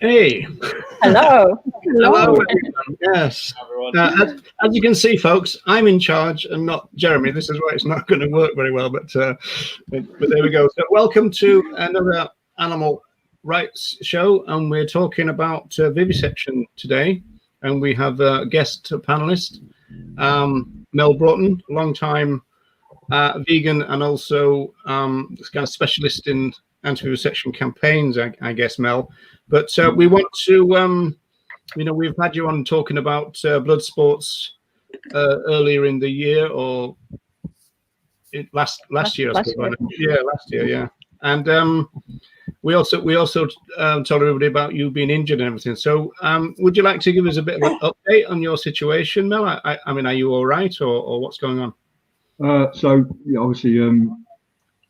Hey. Hello. Hello, everyone. Yes. As you can see, folks, I'm in charge and not Jeremy. This is why it's not going to work very well, but there we go. So welcome to another animal rights show, and we're talking about vivisection today. And we have a guest panelist, Mel Broughton, long-time vegan and also kind of specialist in anti-vivisection campaigns, I guess, Mel. But we want to, we've had you on talking about blood sports earlier in the year, or last year, I suppose. Yeah, last year, yeah. And we also told everybody about you being injured and everything. So would you like to give us a bit of an update on your situation, Mel? I mean, are you all right, or what's going on? So yeah, obviously,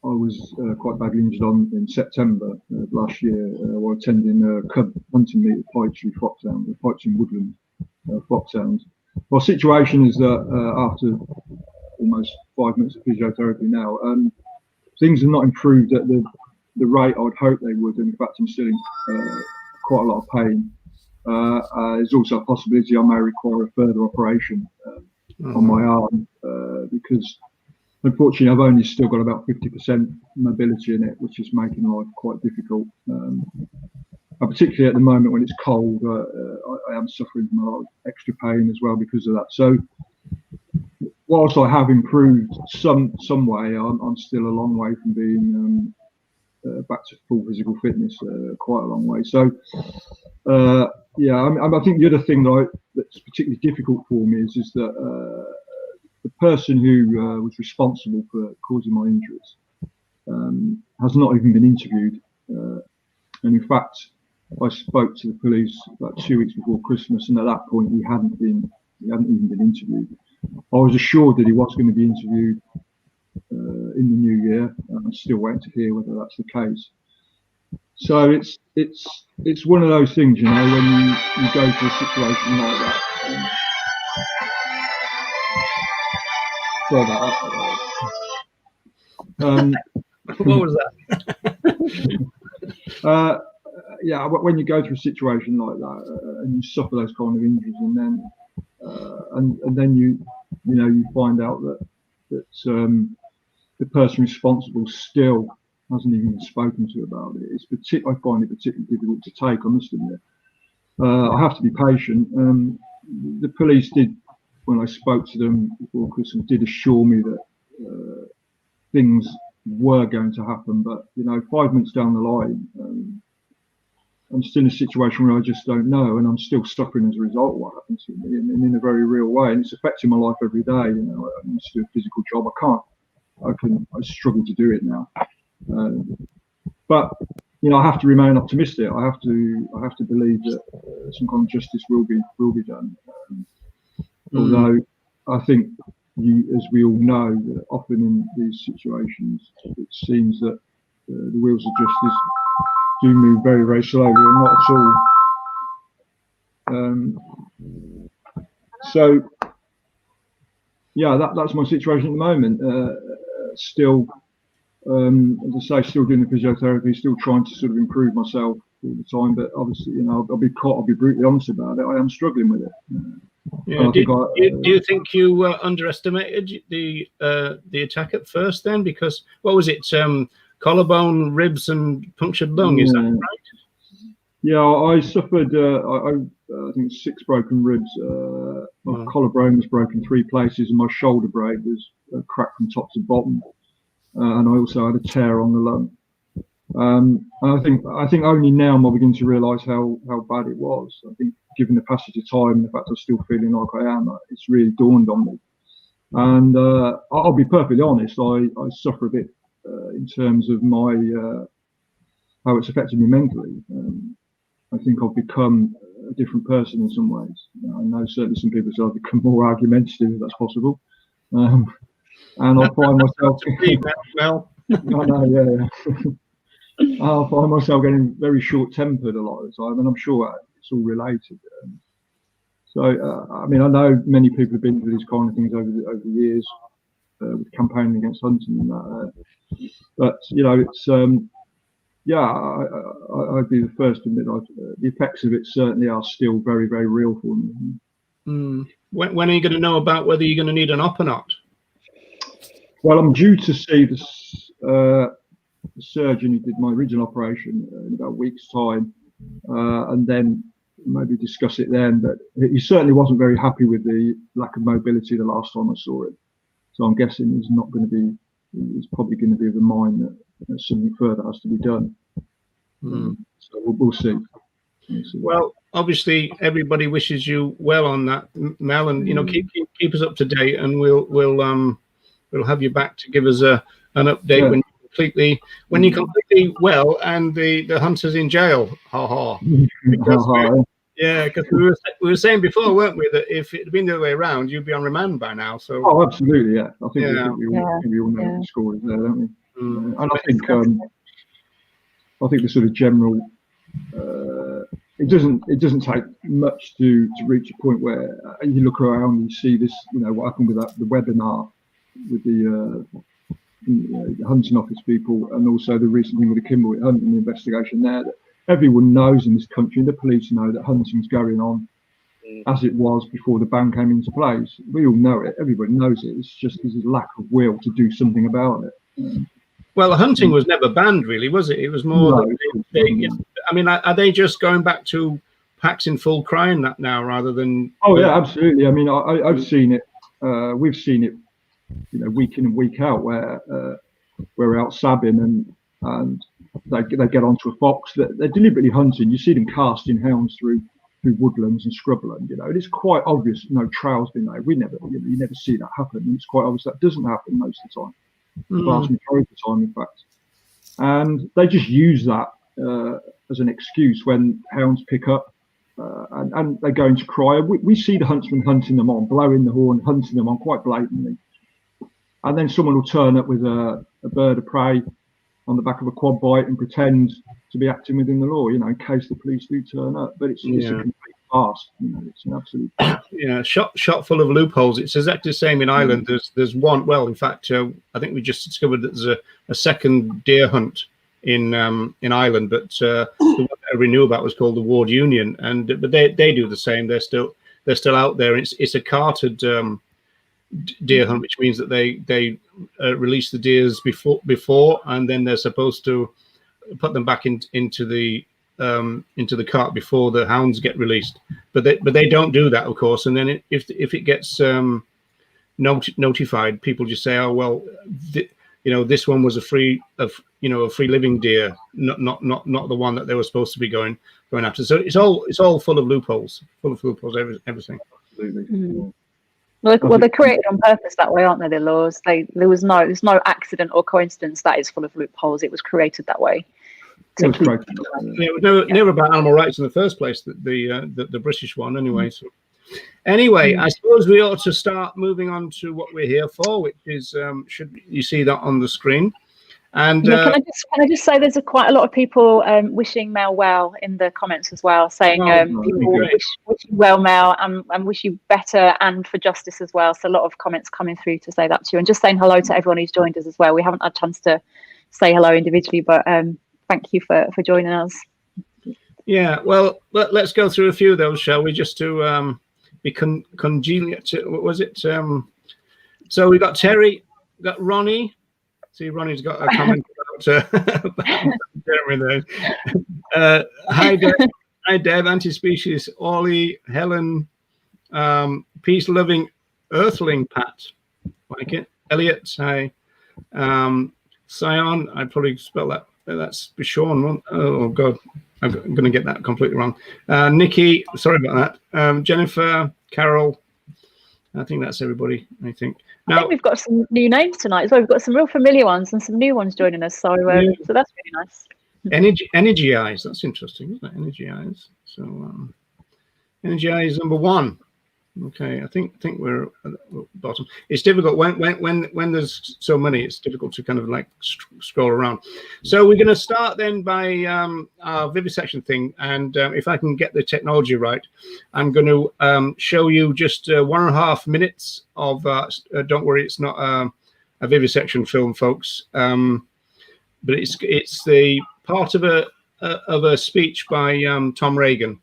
I was quite badly injured in September last year while attending a cub hunting meet at Poetry Foxhound, Poetry Woodland Foxhound. My situation is that after almost 5 months of physiotherapy now, things have not improved at the rate I would hope they would. And in fact, I'm still in quite a lot of pain. There's also a possibility I may require a further operation on my arm because unfortunately I've only still got about 50% mobility in it, which is making life quite difficult. And particularly at the moment when it's cold, I am suffering from a lot of extra pain as well because of that. So whilst I have improved some way, I'm still a long way from being back to full physical fitness, quite a long way. So yeah, I think the other thing that's particularly difficult for me is that the person who was responsible for causing my injuries has not even been interviewed. And in fact, I spoke to the police about 2 weeks before Christmas, and at that point he hadn't even been interviewed. I was assured that he was going to be interviewed in the new year, and I'm still waiting to hear whether that's the case. So it's one of those things, when you go through a situation like that. Sorry about that. What was that? Yeah, when you go through a situation like that and you suffer those kind of injuries, and then you find out that the person responsible still hasn't even been spoken to about it. I find it particularly difficult to take, I must admit. I have to be patient. The police did, when I spoke to them before Christmas, did assure me that things were going to happen. But 5 months down the line, I'm still in a situation where I just don't know, and I'm still suffering as a result of what happens to me, and in a very real way. And it's affecting my life every day. I used to do a physical job. I struggle to do it now. But I have to remain optimistic. I have to believe that some kind of justice will be done. Although I think, as we all know, that often in these situations, it seems that the wheels of justice do move very, very slowly, or not at all. So, yeah, that's my situation at the moment. Still, as I say, still doing the physiotherapy, still trying to sort of improve myself all the time. But obviously, I'll be brutally honest about it. I am struggling with it. Yeah. Do you think you underestimated the attack at first then? Because what was it? Collarbone, ribs, and punctured lung. Is that right? Yeah, I suffered. I think 6 broken ribs. My collarbone was broken 3 places, and my shoulder blade was cracked from top to bottom. And I also had a tear on the lung. And I think only now am I beginning to realise how bad it was. I think, given the passage of time and the fact I'm still feeling like I am, it's really dawned on me. And I'll be perfectly honest, I suffer a bit in terms of my how it's affected me mentally. I think I've become a different person in some ways. I know certainly some people say I've become more argumentative, if that's possible. And I find myself. Well, I know, yeah. I'll find myself getting very short-tempered a lot of the time, and I'm sure it's all related. So, I mean, I know many people have been through these kind of things over the years with campaigning against hunting and that. But it's yeah, I'd be the first to admit the effects of it certainly are still very, very real for me. When are you going to know about whether you're going to need an op or not? Well, I'm due to see the surgeon who did my original operation in about a week's time, and then maybe discuss it then. But he certainly wasn't very happy with the lack of mobility the last time I saw him. So I'm guessing he's not going to be. He's probably going to be of the mind that something further has to be done. So we'll see. Well, obviously, everybody wishes you well on that, Mel, and keep us up to date, and we'll have you back to give us an update when you're completely well and the hunter's in jail. Because because we were saying before, weren't we, that if it had been the other way around, you'd be on remand by now. So absolutely, yeah. I think we all know the score is there, don't we? And I think the sort of general it doesn't take much to reach a point where you look around and you see this, what happened with the webinar with the hunting office people, and also the recent thing with the Kimberley hunting investigation there, that everyone knows in this country, the police know that hunting's going on as it was before the ban came into place. We all know it, everybody knows it. It's just there's a lack of will to do something about it. Well, hunting was never banned, really, was it? It was more I mean, are they just going back to packs in full crying that now rather than... Oh, yeah, absolutely. I mean, I've seen it. We've seen it, week in and week out, where we're out sabbing and they get onto a fox. They're deliberately hunting. You see them casting hounds through woodlands and scrubland, and it's quite obvious no trail's been made. You never see that happen. And it's quite obvious that doesn't happen most of the time. The vast majority of the time, in fact. And they just use that as an excuse when hounds pick up and they go into cry. We see the huntsman hunting them on, blowing the horn, hunting them on quite blatantly. And then someone will turn up with a bird of prey on the back of a quad bite and pretend to be acting within the law, in case the police do turn up. But it's a complete farce. It's an absolute shot full of loopholes. It's exactly the same in Ireland. There's one. Well, in fact, I think we just discovered that there's a second deer hunt in Ireland, but the one that we knew about was called the Ward Union, but they do the same. They're still out there. And it's a carted deer hunt, which means that they release the deers before, and then they're supposed to put them back into the cart before the hounds get released. But they don't do that, of course. And then if it gets notified, people just say, oh well, this one was a free living deer, not the one that they were supposed to be going after. So it's all full of loopholes, everything. Absolutely. Well, they're created on purpose that way, aren't they? The laws. There's no accident or coincidence that is full of loopholes. It was created that way. It was never about animal rights in the first place. The British one, anyway. So, anyway, I suppose we ought to start moving on to what we're here for, which is should you see that on the screen? And can I just say there's quite a lot of people wishing Mel well in the comments as well, saying people wish you well, Mel, and wish you better and for justice as well. So a lot of comments coming through to say that to you, and just saying hello to everyone who's joined us as well. We haven't had a chance to say hello individually, but thank you for joining us. Yeah, well, let's go through a few of those, shall we, just to be congenial to, what was it? So we got Terry, we got Ronnie. See, Ronnie's got a comment about Jeremy there. Hi, Deb, anti-species, Ollie, Helen, peace-loving earthling, Pat, like it. Elliot, hi. Sion, I probably spell that. That's Bishorn. Oh, God. I'm going to get that completely wrong. Nikki, sorry about that. Jennifer, Carol. I think that's everybody, I think. Now, I think we've got some new names tonight as well. We've got some real familiar ones and some new ones joining us. So, so that's really nice. Energy Eyes. That's interesting, isn't it? Energy Eyes. So, Energy Eyes number 1. Okay, I think we're at the bottom. It's difficult when there's so many. It's difficult to kind of like scroll around. So we're going to start then by our vivisection thing, and if I can get the technology right, I'm going to show you just 1.5 minutes of. Don't worry, it's not a vivisection film, folks. But it's the part of a speech by Tom Reagan,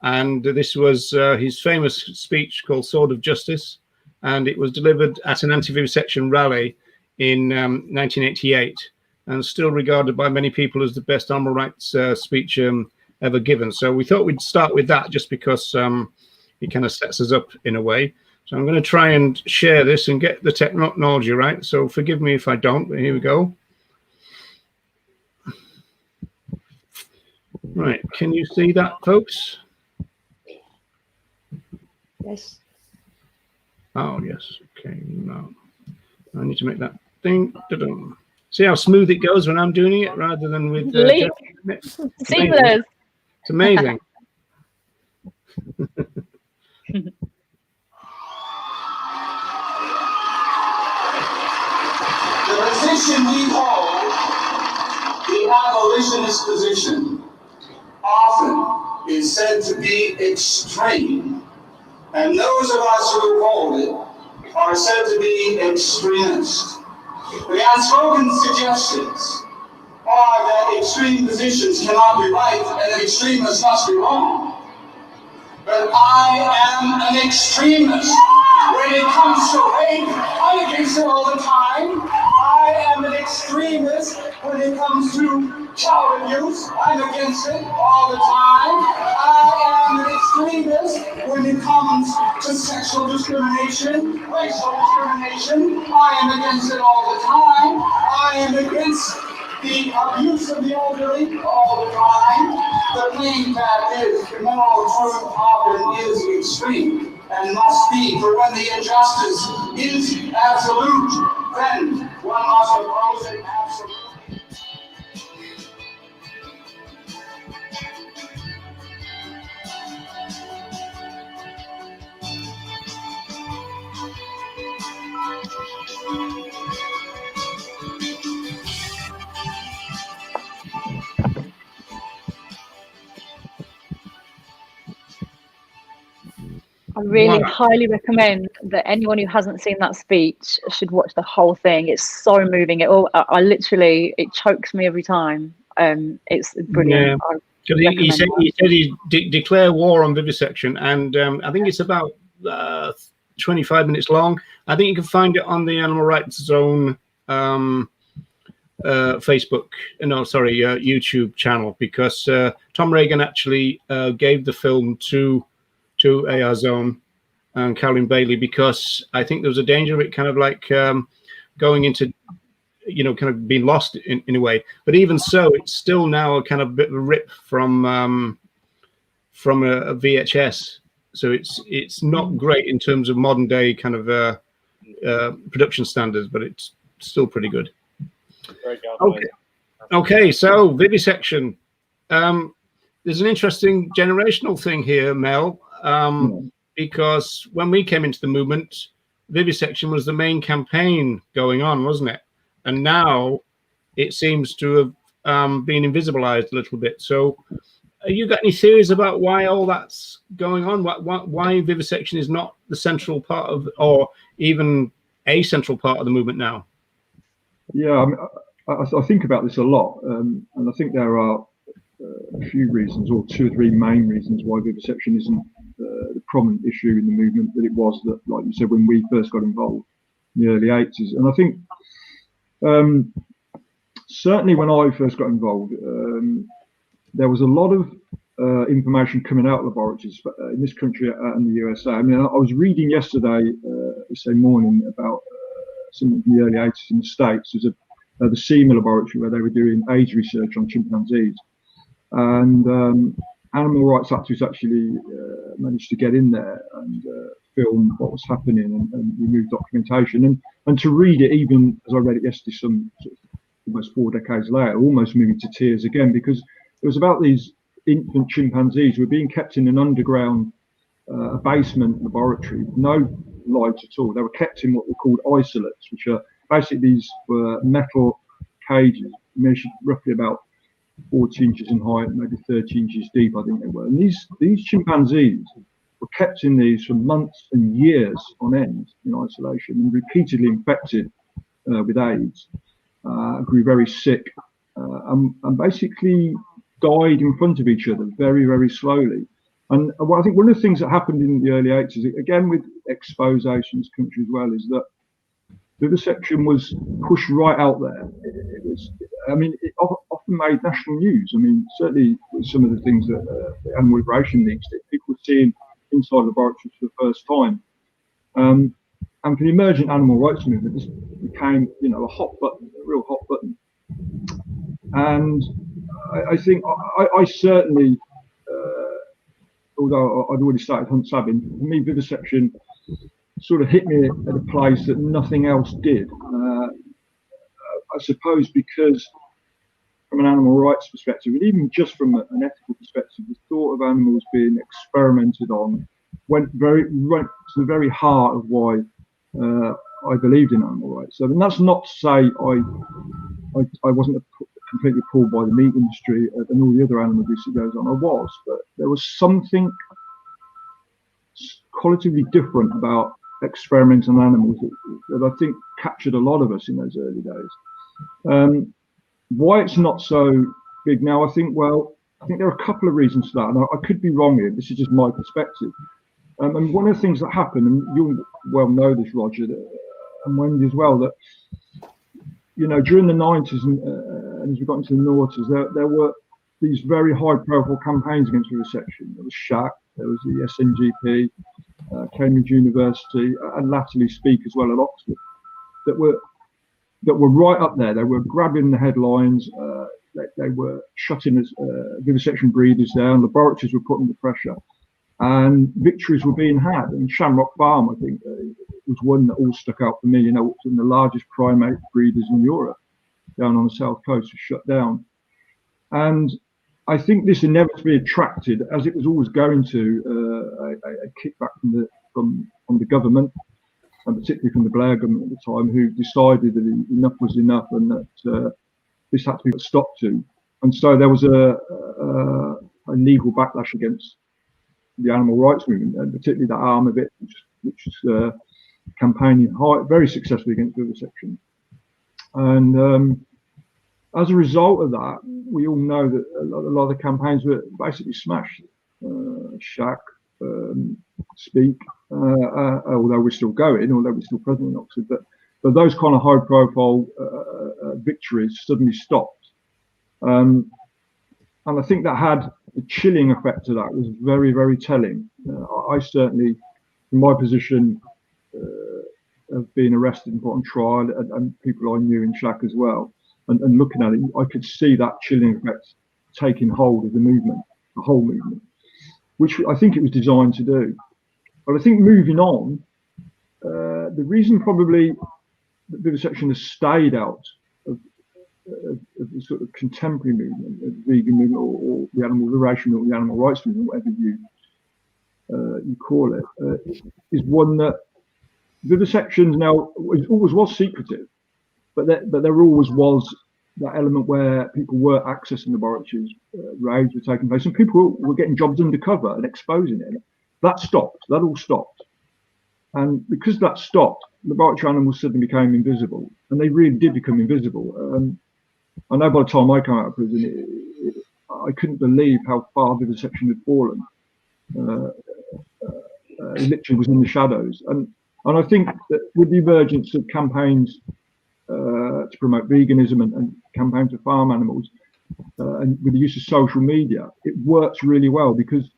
and this was his famous speech called "Sword of Justice," and it was delivered at an anti-vivisection rally in 1988, and still regarded by many people as the best animal rights speech ever given. So we thought we'd start with that, just because it kind of sets us up in a way. So I'm going to try and share this and get the technology right. So forgive me if I don't, but here we go. Right, can you see that, folks? Yes. Oh, yes. Okay, no. I need to make that thing. Ta-da. See how smooth it goes when I'm doing it rather than with seamless. It's amazing. The position we hold, the abolitionist position, often is said to be extreme, and those of us who hold it are said to be extremist. The outspoken suggestions are that extreme positions cannot be right and that extremists must be wrong. But I am an extremist. When it comes to rape, I'm against it all the time. I am an extremist when it comes to child abuse. I'm against it all the time. I am an extremist when it comes to sexual discrimination, racial discrimination. I am against it all the time. I am against the abuse of the elderly all the time. The plain fact is, moral truth often is extreme and must be, for when the injustice is absolute, then one must oppose it absolutely. I really highly recommend that anyone who hasn't seen that speech should watch the whole thing. It's so moving. I literally, it chokes me every time. It's brilliant. Yeah. He said he declare war on vivisection, and I think it's about 25 minutes long. I think you can find it on the Animal Rights Zone YouTube channel, because Tom Reagan actually gave the film to AR Zone and Carolyn Bailey, because I think there was a danger of it kind of like going into, kind of being lost in a way. But even so, it's still now a kind of bit of a rip from a VHS. So it's not great in terms of modern day kind of production standards, but it's still pretty good. Okay. So vivisection. There's an interesting generational thing here, Mel. Because when we came into the movement, vivisection was the main campaign going on, wasn't it? And now it seems to have been invisibilized a little bit. So you got any theories about why all that's going on? Why vivisection is not the central part of, or even a central part of the movement now? Yeah, I think about this a lot, and I think there are a few reasons, or two or three main reasons, why vivisection isn't the prominent issue in the movement that it was, that, like you said, when we first got involved in the early 80s. And I think certainly when I first got involved, there was a lot of information coming out of laboratories in this country and the USA. I mean, I was reading yesterday morning about something from the early 80s in the States. There's the SEMA laboratory where they were doing AIDS research on chimpanzees. And animal rights activists actually managed to get in there and film what was happening and remove documentation. And to read it, even as I read it yesterday, some sort of almost 4 decades later, almost moving to tears again, because it was about these infant chimpanzees who were being kept in an underground basement laboratory, no lights at all. They were kept in what were called isolates, which are basically these metal cages measured roughly about 40 inches in height, maybe 30 inches deep, I think they were. And these chimpanzees were kept in these for months and years on end in isolation, and repeatedly infected with AIDS, grew very sick, and basically died in front of each other very, very slowly. And I think one of the things that happened in the early 80s, again with exposation in this country as well, is that vivisection was pushed right out there. It was, I mean, it often made national news. I mean, certainly with some of the things that the Animal Liberation League did, people were seeing inside laboratories for the first time. And for the emergent animal rights movement, this became, you know, a hot button, a real hot button. And I think I certainly, although I'd already started hunt sabbing, for me, vivisection sort of hit me at a place that nothing else did. I suppose because from an animal rights perspective, and even just from an ethical perspective, the thought of animals being experimented on went to the very heart of why I believed in animal rights. So, and that's not to say I wasn't completely pulled by the meat industry and all the other animal abuse that goes on. I was, but there was something qualitatively different about experimenting on animals that I think captured a lot of us in those early days. Why it's not so big now, I think there are a couple of reasons for that, and I could be wrong here. This is just my perspective. And one of the things that happened, and you'll well know this, Roger, and Wendy as well, that, you know, during the 90s and as we got into the noughties, there were these very high-profile campaigns against vivisection. There was SHAC, there was the SNGP, Cambridge University, and latterly Speak as well at Oxford, that were right up there. They were grabbing the headlines. They were shutting vivisection breeders down. Laboratories were put under pressure, and victories were being had. And Shamrock Farm, I think, was one that all stuck out for me. You know, one of the largest primate breeders in Europe, down on the south coast, was shut down. And I think this inevitably attracted, as it was always going to, a kickback from the government, and particularly from the Blair government at the time, who decided that enough was enough and that this had to be put a stop to. And so there was a legal backlash against the animal rights movement, and particularly that arm of it, which is campaigning very successfully against vivisection. And as a result of that, we all know that a lot of the campaigns were basically smashed. SHAC, Speak, although we're still going, although we're still present in Oxford, but those kind of high-profile victories suddenly stopped. And I think that had the chilling effect of that was very, very telling. I certainly, in my position of being arrested and put on trial, and people I knew in SHAC as well, and looking at it, I could see that chilling effect taking hold of the movement, the whole movement, which I think it was designed to do. But I think moving on, the reason probably that vivisection has stayed out of the sort of contemporary movement, the vegan movement, or the animal liberation or the animal rights movement, whatever you call it, is one that vivisection now always was secretive, but there always was that element where people were accessing laboratories, raids were taking place, and people were getting jobs undercover and exposing it. That stopped. That all stopped. And because that stopped, laboratory animals suddenly became invisible, and they really did become invisible. I know by the time I came out of prison, I couldn't believe how far vivisection had fallen. It literally was in the shadows. And I think that with the emergence of campaigns to promote veganism and campaigns to farm animals, and with the use of social media, it works really well because,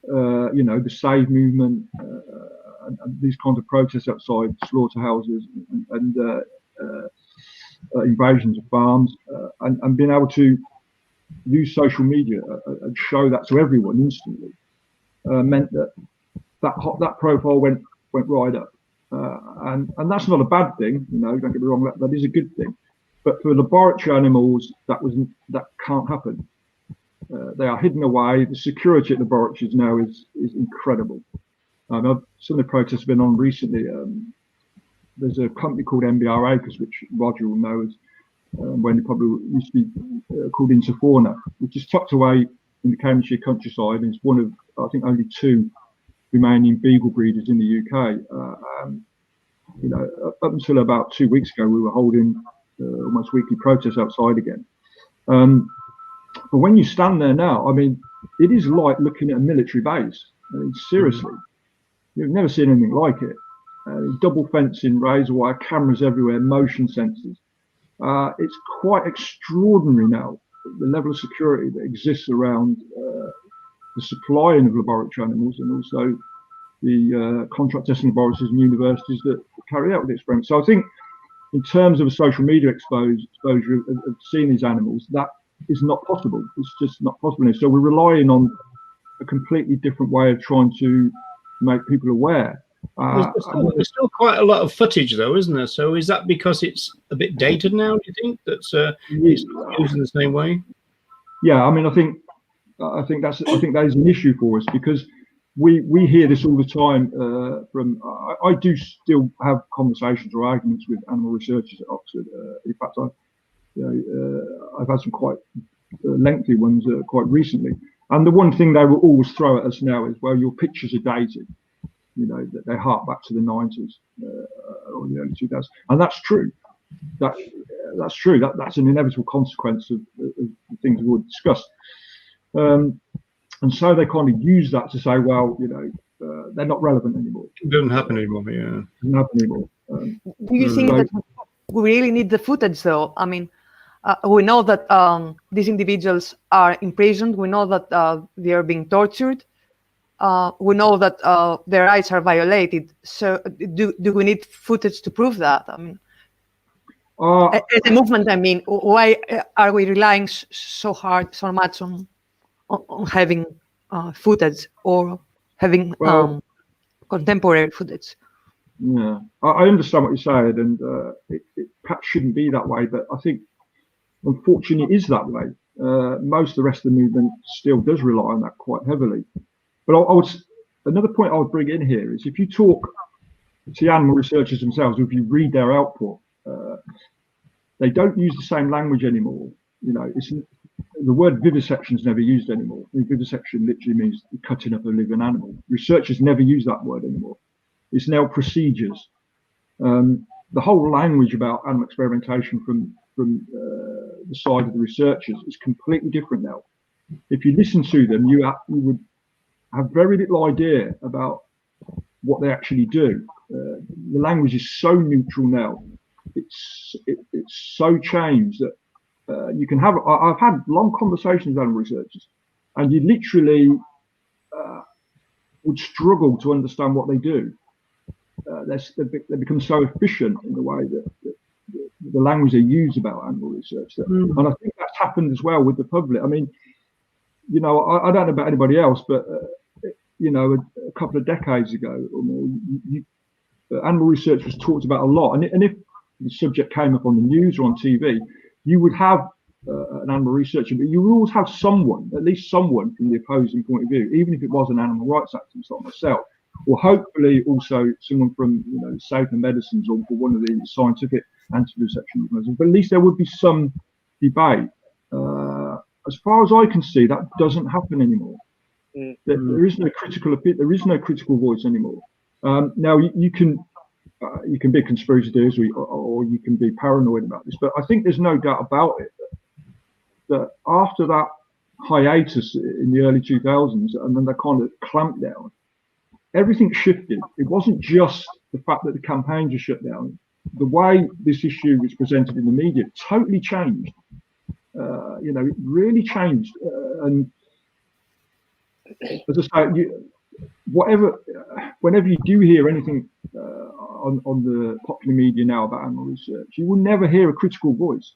you know, the Save movement and these kinds of protests outside slaughterhouses and invasions of farms, and being able to use social media and show that to everyone instantly, meant that profile went right up. And that's not a bad thing, you know, don't get me wrong, that is a good thing. But for laboratory animals, that can't happen. They are hidden away. The security at laboratories now is incredible. Some of the protests have been on recently. There's a company called MBR Acres, which Roger will know as when it probably used to be called Interfauna, which is tucked away in the Cambridgeshire countryside, and it's one of, I think, only 2 remaining beagle breeders in the UK. You know, up until about 2 weeks ago, we were holding almost weekly protests outside again. But when you stand there now, I mean, it is like looking at a military base. I mean, seriously, you've never seen anything like it. Double fencing, razor wire, cameras everywhere, motion sensors. It's quite extraordinary now, the level of security that exists around the supplying of laboratory animals, and also the contract testing laboratories and universities that carry out the experiments. So I think in terms of a social media exposure of seeing these animals, that is not possible. It's just not possible. So we're relying on a completely different way of trying to make people aware. There's still quite a lot of footage, though, isn't there? So is that because it's a bit dated now? Do you think that's it's not used in the same way? Yeah, I mean, I think that is an issue for us, because we hear this all the time from. I do still have conversations or arguments with animal researchers at Oxford. In fact, I've had some quite lengthy ones quite recently. And the one thing they will always throw at us now is, well, your pictures are dated. You know, that they hark back to the 90s or the early 2000s, and that's true. That's true. That's an inevitable consequence of the things we've discussed. And so they kind of use that to say, well, you know, they're not relevant anymore. It doesn't happen anymore. Yeah, it doesn't happen anymore. Do you think that we really need the footage, though? I mean, we know that these individuals are imprisoned. We know that they are being tortured. We know that their rights are violated. So do we need footage to prove that? I mean, as a movement, I mean, why are we relying so much on having footage or having contemporary footage? Yeah, I understand what you're saying, and it perhaps shouldn't be that way, but I think unfortunately it is that way. Most of the rest of the movement still does rely on that quite heavily. But another point I would bring in here is, if you talk to the animal researchers themselves, or if you read their output, they don't use the same language anymore. You know, the word vivisection is never used anymore. I mean, vivisection literally means cutting up a living animal. Researchers never use that word anymore. It's now procedures. The whole language about animal experimentation from the side of the researchers is completely different now. If you listen to them, you would have very little idea about what they actually do. The language is so neutral now. It's so changed that you can have. I've had long conversations with animal researchers, and you literally would struggle to understand what they do. They become so efficient in the way that the language they use about animal research. And I think that's happened as well with the public. I mean, you know, I don't know about anybody else, but you know, a couple of decades ago or more, animal research was talked about a lot. And if the subject came up on the news or on TV, you would have an animal researcher, but you would always have someone, at least someone from the opposing point of view, even if it was an animal rights activist like myself, or hopefully also someone from, you know, safer medicines or one of the scientific anti-vivisectionism. But at least there would be some debate. As far as I can see, that doesn't happen anymore. There is no critical opinion. There is no critical voice anymore. Now you can be a conspiracy theorist, or you can be paranoid about this, but I think there's no doubt about it that after that hiatus in the early 2000s, and then they kind of clamped down, everything shifted. It wasn't just the fact that the campaigns were shut down. The way this issue was presented in the media totally changed. You know, it really changed. And as I say, whenever you do hear anything on the popular media now about animal research, you will never hear a critical voice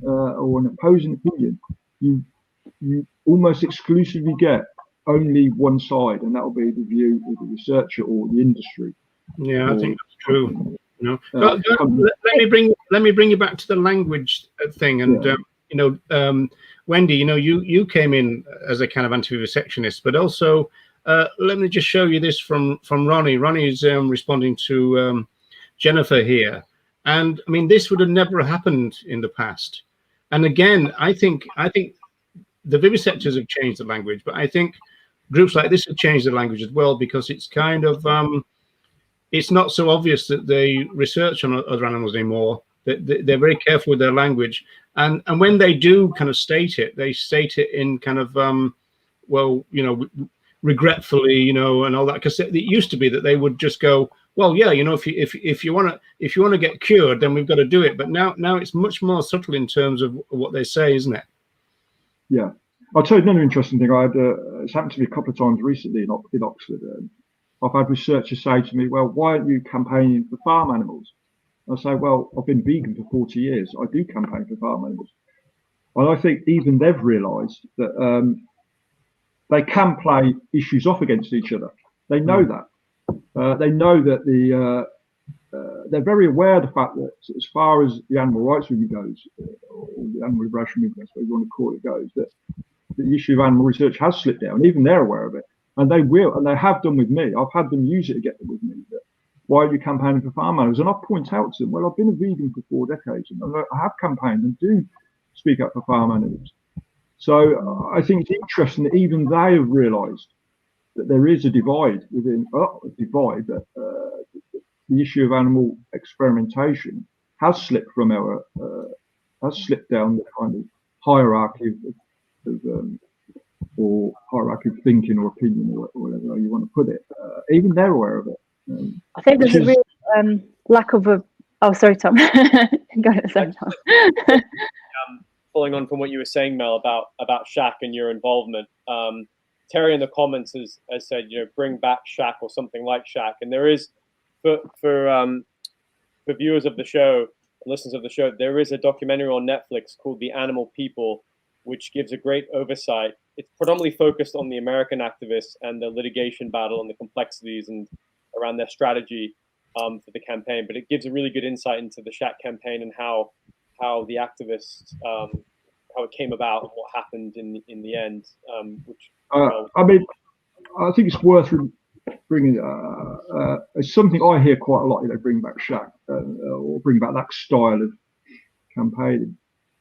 or an opposing opinion. You almost exclusively get only one side, and that will be the view of the researcher or the industry. Yeah, I think that's true. You know, let me bring you back to the language thing, and you know, Wendy, you know, you came in as a kind of anti-vivisectionist, but also let me just show you this from Ronnie. Ronnie is responding to Jennifer here, and I mean, this would have never happened in the past. And again, I think the vivisectors have changed the language, but I think groups like this have changed the language as well, because it's kind of it's not so obvious that they research on other animals anymore. They're very careful with their language, and when they do kind of state it, they state it in kind of well, you know, regretfully, you know, and all that, because it used to be that they would just go, well, yeah, you know, if you want to get cured, then we've got to do it. But now it's much more subtle in terms of what they say, isn't it? Yeah, I'll tell you another interesting thing. It's happened to me a couple of times recently in Oxford. I've had researchers say to me, well, why aren't you campaigning for farm animals? I say, well, I've been vegan for 40 years. I do campaign for farm animals. And I think even they've realised that they can play issues off against each other. They know that. They know that they're very aware of the fact that as far as the animal rights movement goes, or the animal liberation movement, that's what you want to call it, goes, that the issue of animal research has slipped down. Even they're aware of it. And they will, and they have done with me. I've had them use it to get them with me. That, why are you campaigning for farm animals? And I point out to them, well, I've been a vegan for 4 decades, and I have campaigned and do speak up for farm animals. So I think it's interesting that even they have realised that there is a divide within that the issue of animal experimentation has slipped from has slipped down the kind of hierarchy or hierarchy of thinking or opinion or whatever you want to put it. Even they're aware of it. I think there's a real lack of a. Oh, sorry, Tom. Go ahead, sorry, Tom. Following on from what you were saying, Mel, about Shaq and your involvement, Terry in the comments has said, you know, bring back Shaq or something like Shaq. And there is, for viewers of the show, listeners of the show, there is a documentary on Netflix called The Animal People, which gives a great oversight. It's predominantly focused on the American activists and the litigation battle and the complexities and around their strategy for the campaign. But it gives a really good insight into the Shaq campaign and how the activists, how it came about and what happened in the end. I mean, I think it's worth bringing. It's something I hear quite a lot. You know, bring back Shaq or bring back that style of campaigning.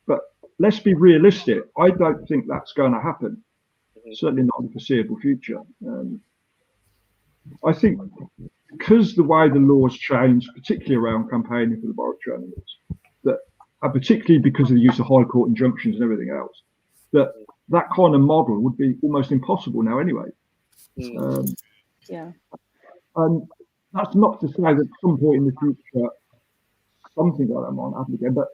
But let's be realistic. I don't think that's going to happen. Certainly not in the foreseeable future. I think because the way the laws changed, particularly around campaigning for laboratory animals, and particularly because of the use of high court injunctions and everything else, that kind of model would be almost impossible now anyway. Yeah. And that's not to say that at some point in the future something like that might happen again, but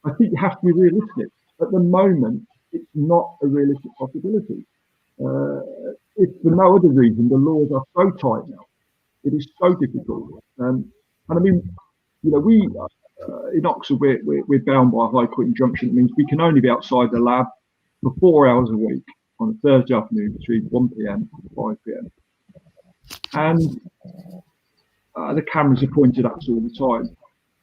I think you have to be realistic. At the moment, it's not a realistic possibility. If for no other reason, the laws are so tight now. It is so difficult. And I mean, you know, we in Oxford, we're bound by a high court injunction. It means we can only be outside the lab for 4 hours a week on a Thursday afternoon between 1 p.m. and 5 p.m. And the cameras are pointed at us all the time.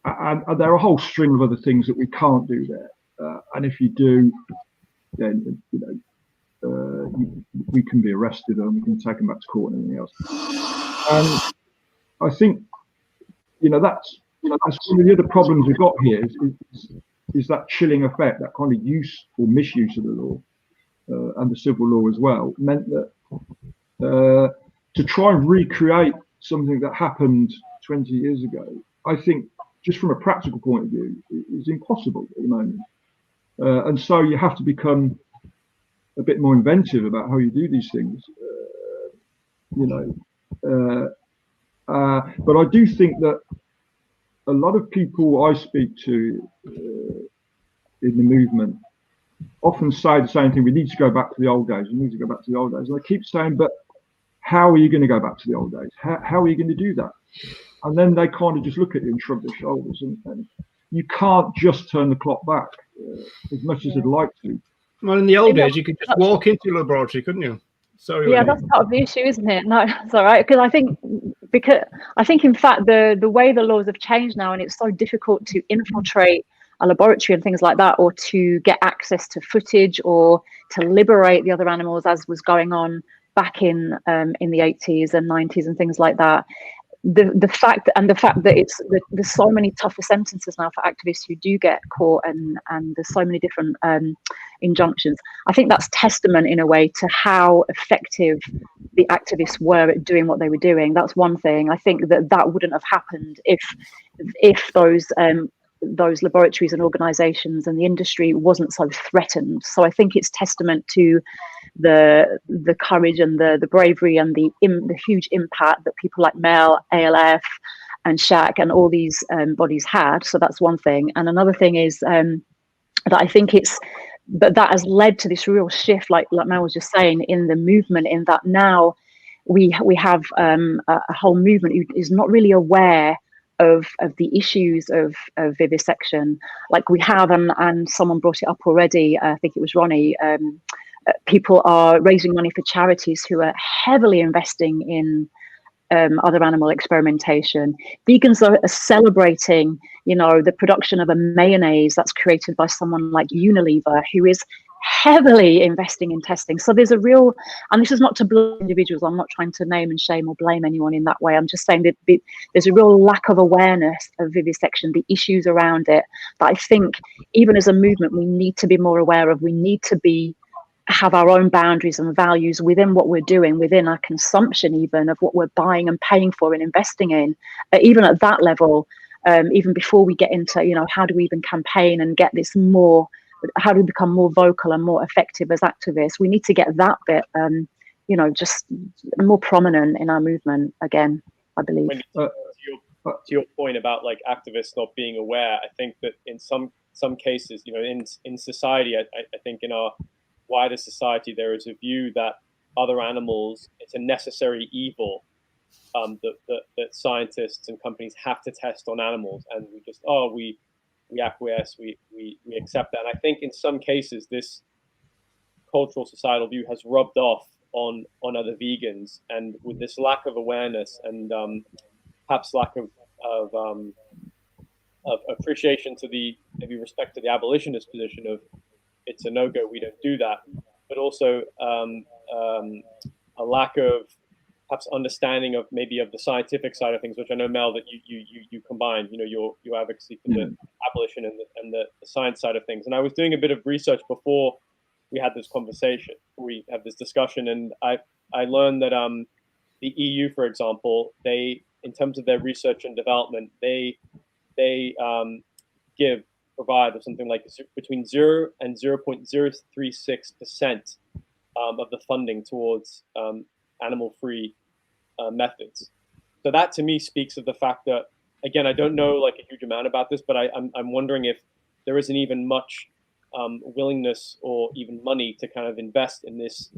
And there are a whole string of other things that we can't do there. And if you do, then, you know, we can be arrested and we can take them back to court and everything else. And I think, you know, that's one of the other problems we've got here is that chilling effect, that kind of use or misuse of the law and the civil law as well, meant that to try and recreate something that happened 20 years ago, I think just from a practical point of view, is impossible at the moment. And so you have to become a bit more inventive about how you do these things, you know. But I do think that a lot of people I speak to in the movement often say the same thing. We need to go back to the old days. We need to go back to the old days. And I keep saying, but how are you going to go back to the old days? How are you going to do that? And then they kind of just look at you and shrug their shoulders. And you can't just turn the clock back as much as I'd like to. Well, in the old days, you could just walk into a laboratory, couldn't you? Sorry. Yeah, that's part of the issue, isn't it? No, it's all right. Because I think, in fact, the way the laws have changed now, and it's so difficult to infiltrate a laboratory and things like that, or to get access to footage, or to liberate the other animals, as was going on back in the 80s and 90s and things like that. The fact that there's so many tougher sentences now for activists who do get caught, and there's so many different injunctions. I think that's testament in a way to how effective the activists were at doing what they were doing. That's one thing. I think that wouldn't have happened if those those laboratories and organizations and the industry wasn't so threatened. So I think it's testament to the courage and the bravery and the huge impact that people like Mel, ALF and SHAC and all these bodies had. So that's one thing. And another thing is that I think that has led to this real shift, like Mel was just saying, in the movement, in that now we have a whole movement who is not really aware of the issues of vivisection, like we have, and someone brought it up already, I think it was Ronnie. People are raising money for charities who are heavily investing in other animal experimentation. Vegans are celebrating, the production of a mayonnaise that's created by someone like Unilever, who is heavily investing in testing. So there's a real, and this is not to blame individuals, I'm not trying to name and shame or blame anyone in that way, I'm just saying that there's a real lack of awareness of vivisection, the issues around it, that I think even as a movement we need to be more aware of. We need to have our own boundaries and values within what we're doing, within our consumption even of what we're buying and paying for and investing in, even at that level, even before we get into, how do we even campaign and get this more, how do we become more vocal and more effective as activists? We need to get that bit, just more prominent in our movement again, I believe. To your point about like activists not being aware, I think that in some cases, in society, I think in our wider society, there is a view that other animals, it's a necessary evil that scientists and companies have to test on animals, and we just, we acquiesce, we accept that. And I think in some cases, this cultural societal view has rubbed off on other vegans, and with this lack of awareness and perhaps lack of appreciation to maybe respect to the abolitionist position of, it's a no-go, we don't do that, but also a lack of perhaps understanding of maybe of the scientific side of things, which I know, Mel, that you combine, your advocacy for the abolition and the science side of things. And I was doing a bit of research before we had this conversation, we have this discussion, and I learned that the EU, for example, they, in terms of their research and development, they provide something like between 0 and 0.036% of the funding towards animal-free methods. So that to me speaks of the fact that, again, I don't know like a huge amount about this, but I'm wondering if there isn't even much willingness or even money to kind of invest in this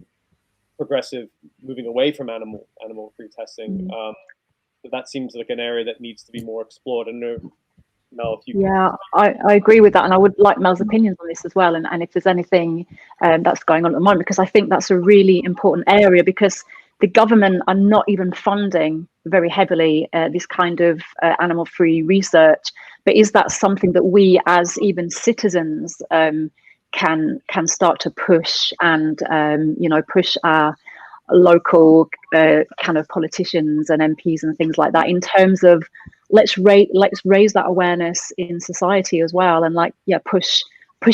progressive moving away from animal-free testing. So that seems like an area that needs to be more explored. I know, Mel, if you I agree with that, and I would like Mel's opinions on this as well, and if there's anything that's going on at the moment, because I think that's a really important area, because the government are not even funding very heavily this kind of animal-free research. But is that something that we as even citizens can start to push and push our local kind of politicians and MPs and things like that, in terms of let's raise that awareness in society as well, and push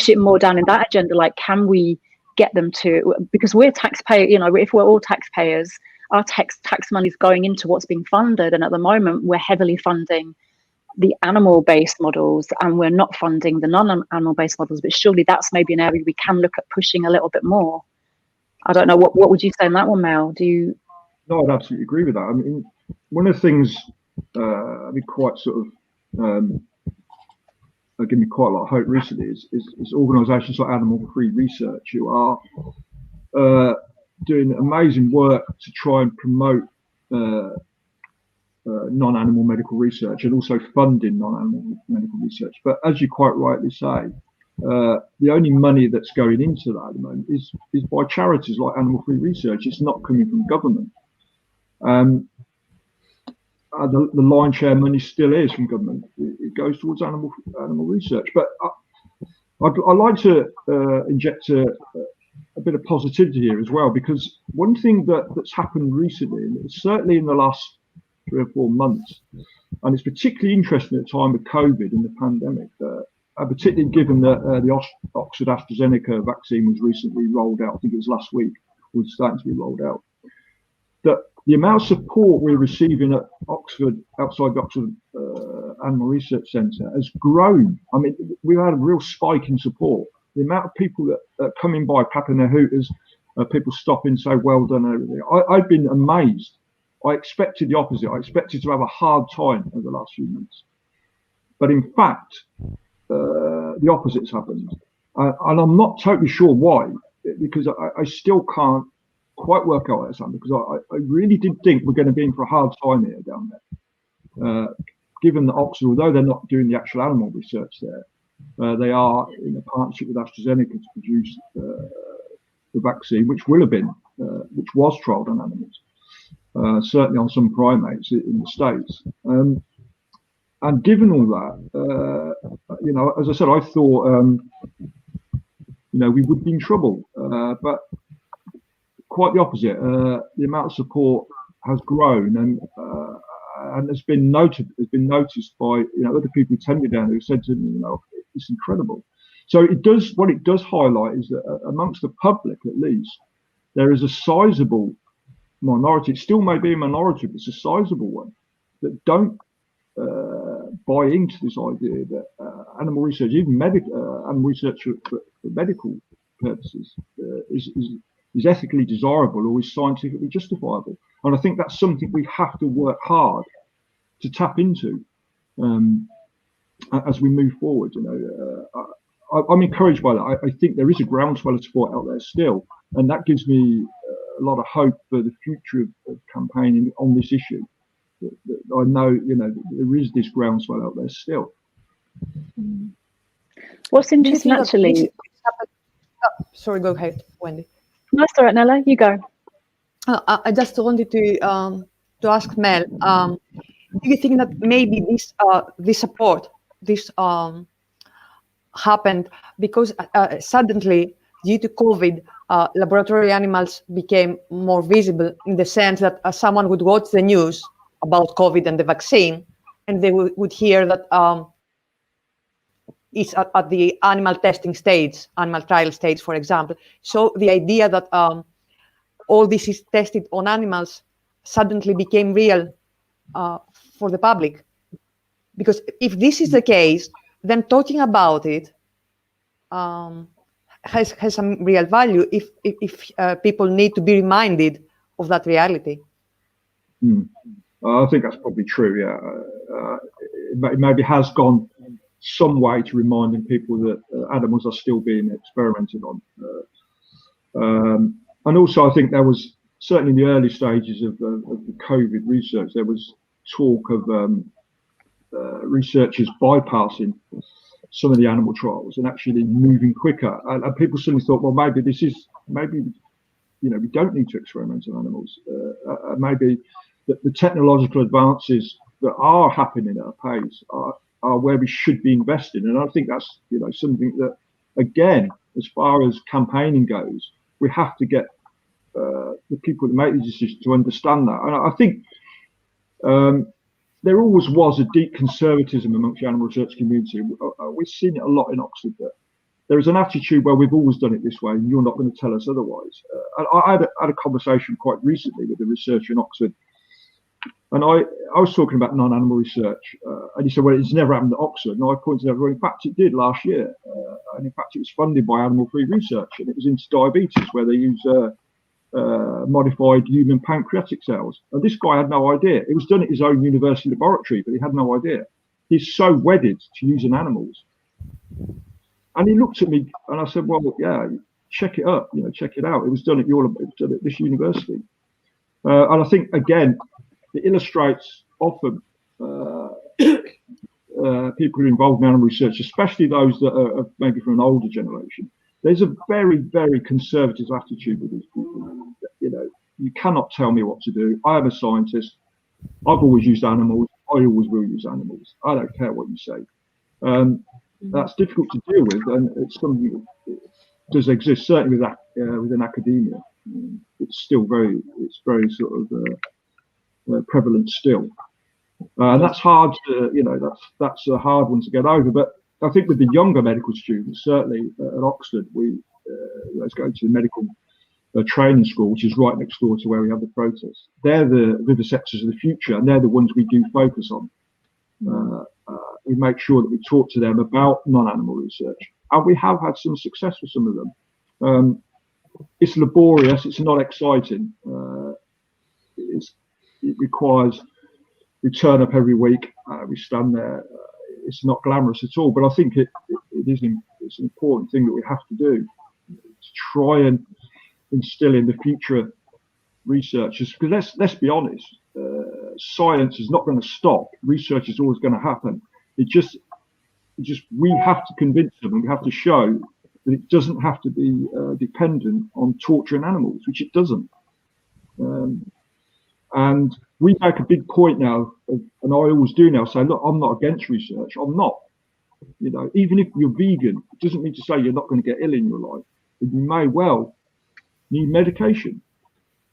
it more down in that agenda. Like, can we get them to, because we're taxpayer, if we're all taxpayers, our tax money is going into what's being funded, and at the moment we're heavily funding the animal-based models and we're not funding the non-animal-based models. But surely that's maybe an area we can look at pushing a little bit more. I don't know, what would you say on that one, Mel? Do you? No, I'd absolutely agree with that. I mean, one of the things I've been quite sort of given me quite a lot of hope recently is organisations like Animal Free Research, who are doing amazing work to try and promote non-animal medical research, and also funding non-animal medical research. But as you quite rightly say, the only money that's going into that at the moment is by charities like Animal Free Research. It's not coming from government. The lion's share money still is from government. It goes towards animal research. But I'd like to inject a bit of positivity here as well, because one thing that's happened recently, and certainly in the last 3 or 4 months, and it's particularly interesting at the time of COVID and the pandemic, particularly given that the Oxford AstraZeneca vaccine was recently rolled out. I think it was last week, was starting to be rolled out. That the amount of support we're receiving at Oxford, outside the Oxford Animal Research Centre has grown. I mean, we've had a real spike in support. The amount of people that are coming by, papping their hooters, people stop in, say, well done, and everything. I've been amazed. I expected the opposite. I expected to have a hard time over the last few months. But in fact, the opposite's happened. And I'm not totally sure why, because I still can't quite work out what it's happened, because I really did think we're going to be in for a hard time here down there. Given that Oxford, although they're not doing the actual animal research there, they are in a partnership with AstraZeneca to produce the vaccine, which will have been, which was trialled on animals, certainly on some primates in the States. And given all that, as I said, I thought, we would be in trouble, but quite the opposite. The amount of support has grown, and has been noticed by other people who attended down who said to me, it's incredible. So what it does highlight is that amongst the public, at least, there is a sizable minority. It still may be a minority, but it's a sizable one that don't buy into this idea that animal research, even animal research for medical purposes, is ethically desirable or is scientifically justifiable. And I think that's something we have to work hard to tap into as we move forward. I'm encouraged by that. I think there is a groundswell of support out there still, and that gives me a lot of hope for the future of campaigning on this issue. I know, there is this groundswell out there still. What's interesting, actually. Sorry, go ahead, Wendy. No, it's all right, Nella, you go. I just wanted to ask Mel, do you think that maybe this support, happened because suddenly, due to COVID, laboratory animals became more visible, in the sense that someone would watch the news about COVID and the vaccine, and they would hear that it's at the animal testing stage, animal trial stage, for example. So the idea that all this is tested on animals suddenly became real for the public. Because if this is the case, then talking about it has some real value if people need to be reminded of that reality. I think that's probably true, yeah. It maybe has gone some way to reminding people that animals are still being experimented on. And also, I think there was, certainly in the early stages of the COVID research, there was talk of researchers bypassing some of the animal trials and actually moving quicker. And people suddenly thought, well, maybe we don't need to experiment on animals. Maybe the technological advances that are happening at a pace are where we should be investing. And I think that's something that, again, as far as campaigning goes, we have to get the people that make these decisions to understand that. And I think there always was a deep conservatism amongst the animal research community. We've seen it a lot in Oxford, that there is an attitude where we've always done it this way and you're not going to tell us otherwise. I had a conversation quite recently with a researcher in Oxford, and I was talking about non-animal research, and he said, well, it's never happened at Oxford. And I pointed out, well, in fact, it did last year. And in fact, it was funded by animal-free research, and it was into diabetes, where they use modified human pancreatic cells. And this guy had no idea. It was done at his own university laboratory, but he had no idea. He's so wedded to using animals. And he looked at me, and I said, well, yeah, check it up, check it out. It was done at this university. And I think, again, it illustrates often people who are involved in animal research, especially those that are maybe from an older generation. There's a very, very conservative attitude with these people. You cannot tell me what to do. I am a scientist. I've always used animals. I always will use animals. I don't care what you say. That's difficult to deal with, and it's something that does exist, certainly within academia. It's very sort of prevalent still. And that's hard to, that's a hard one to get over. But I think with the younger medical students, certainly at Oxford, let's go to the medical training school, which is right next door to where we have the protest. They're the vivisectors of the future, and they're the ones we do focus on. we make sure that we talk to them about non-animal research, and we have had some success with some of them. It's laborious, it's not exciting, it requires, we turn up every week, we stand there, it's not glamorous at all, but I think it's an important thing that we have to do to try and instill in the future researchers, because let's be honest, science is not going to stop. Research is always going to happen. It just we have to convince them, and we have to show that it doesn't have to be dependent on torturing animals, which it doesn't. And we make a big point now, and I always do now, say, look, I'm not against research. I'm not. You know, even if you're vegan, it doesn't mean to say you're not going to get ill in your life. You may well need medication.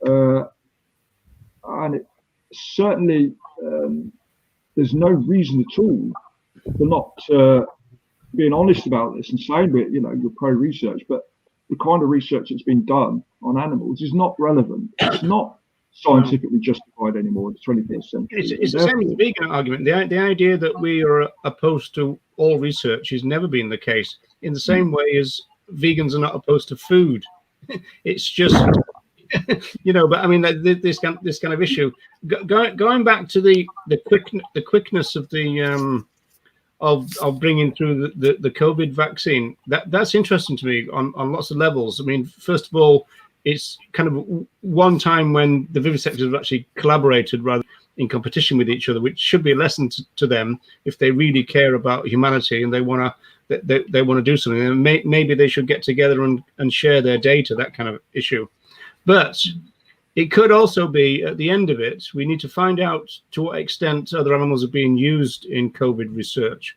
And it, certainly there's no reason at all for not being honest about this and saying that, you know, you're pro-research, but the kind of research that's been done on animals is not relevant. It's not scientifically justified anymore in the 21st century. It's the same as the vegan argument. The idea that we are opposed to all research has never been the case, in the same way as vegans are not opposed to food. It's just, you know, but I mean, this kind of issue, going back to the quickness of the of bringing through the COVID vaccine, that's interesting to me on lots of levels. I mean, first of all, it's kind of one time when the vivisectors have actually collaborated rather in competition with each other, which should be a lesson to them if they really care about humanity and they want to do something. And maybe they should get together and share their data, that kind of issue. But it could also be, at the end of it, we need to find out to what extent other animals are being used in COVID research.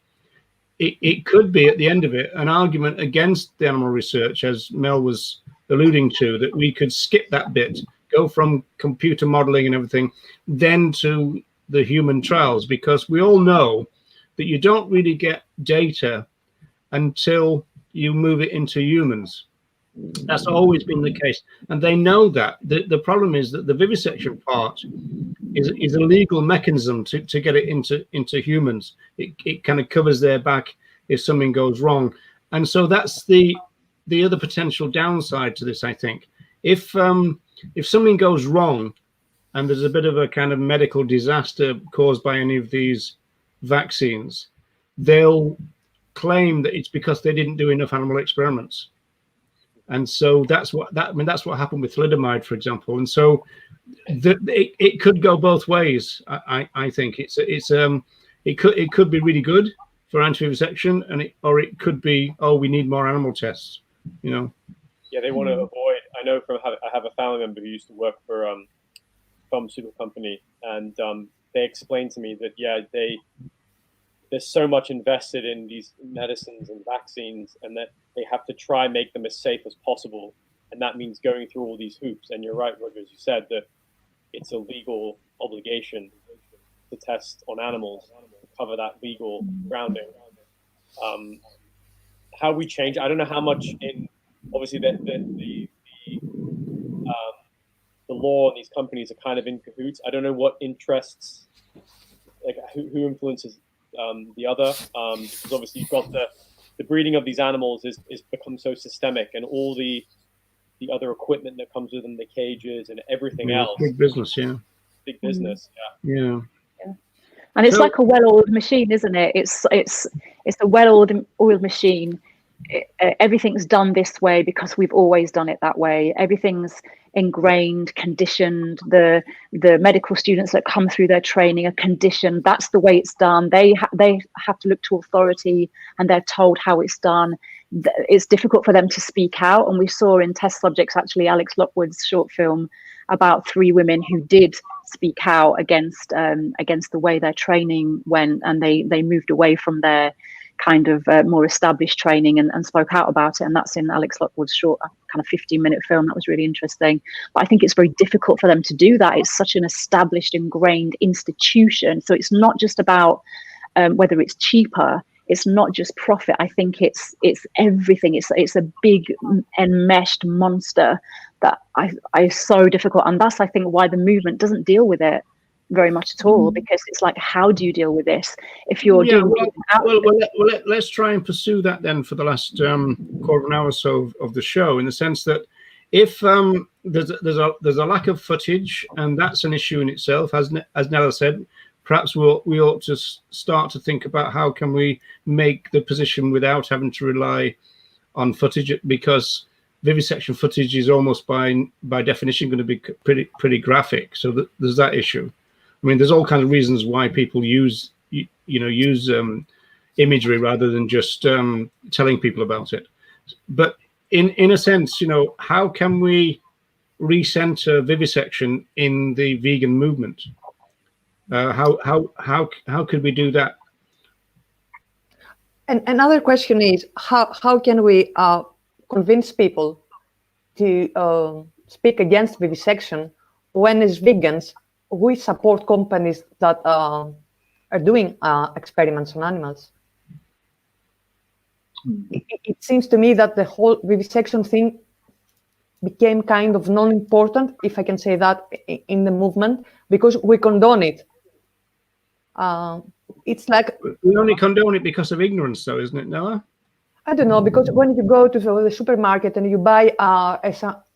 It could be, at the end of it, an argument against the animal research, as Mel was alluding to, that we could skip that bit, go from computer modeling and everything, then to the human trials, because we all know that you don't really get data until you move it into humans. That's always been the case, and they know that. The problem is that the vivisection part is a legal mechanism to get it into humans. It kind of covers their back if something goes wrong, and so that's the other potential downside to this. I think if something goes wrong and there's a bit of a kind of medical disaster caused by any of these vaccines, they'll claim that it's because they didn't do enough animal experiments. And so that's what happened with thalidomide, for example. And so it could go both ways. I think it could be really good for anti-vivisection, or it could be, oh, we need more animal tests. You know. Yeah, they want to avoid. I know I have a family member who used to work for a pharmaceutical company, and they explained to me that there's so much invested in these medicines and vaccines, and that they have to try and make them as safe as possible. And that means going through all these hoops. And you're right, Roger, as you said, that it's a legal obligation to test on animals, to cover that legal grounding. How we change, I don't know how much in, obviously the law and these companies are kind of in cahoots. I don't know what interests, like who influences the other, because obviously you've got the breeding of these animals is become so systemic, and all the other equipment that comes with them, the cages and everything else. Big business, yeah. Big business, yeah. And it's like a well-oiled machine, isn't it? It's a well-oiled machine. Everything's done this way because we've always done it that way. Everything's ingrained, conditioned. The medical students that come through their training are conditioned. That's the way it's done. They have to look to authority, and they're told how it's done. It's difficult for them to speak out. And we saw in Test Subjects, actually, Alex Lockwood's short film about 3 women who did speak out against the way their training went, and they moved away from their kind of more established training and spoke out about it. And that's in Alex Lockwood's short kind of 15-minute film. That was really interesting. But I think it's very difficult for them to do that. It's such an established, ingrained institution. So it's not just about whether it's cheaper. It's not just profit. I think it's everything. It's a big enmeshed monster that is so difficult. And that's, I think, why the movement doesn't deal with it. very much at all, because it's like, how do you deal with this if you're doing let's try and pursue that then for the last quarter of an hour or so of the show, in the sense that if there's a lack of footage, and that's an issue in itself, as Nella said, perhaps we ought to start to think about how can we make the position without having to rely on footage, because vivisection footage is almost by definition going to be pretty graphic. So there's that issue. I mean, there's all kinds of reasons why people use imagery rather than just telling people about it. But in a sense, how can we recenter vivisection in the vegan movement? How could we do that? And another question is, how can we convince people to speak against vivisection when, as vegans, we support companies that are doing experiments on animals? It seems to me that the whole vivisection thing became kind of non-important, if I can say that, in the movement, because we condone it. It's like we only condone it because of ignorance, though, isn't it, Noah? I don't know, because when you go to the supermarket and you buy a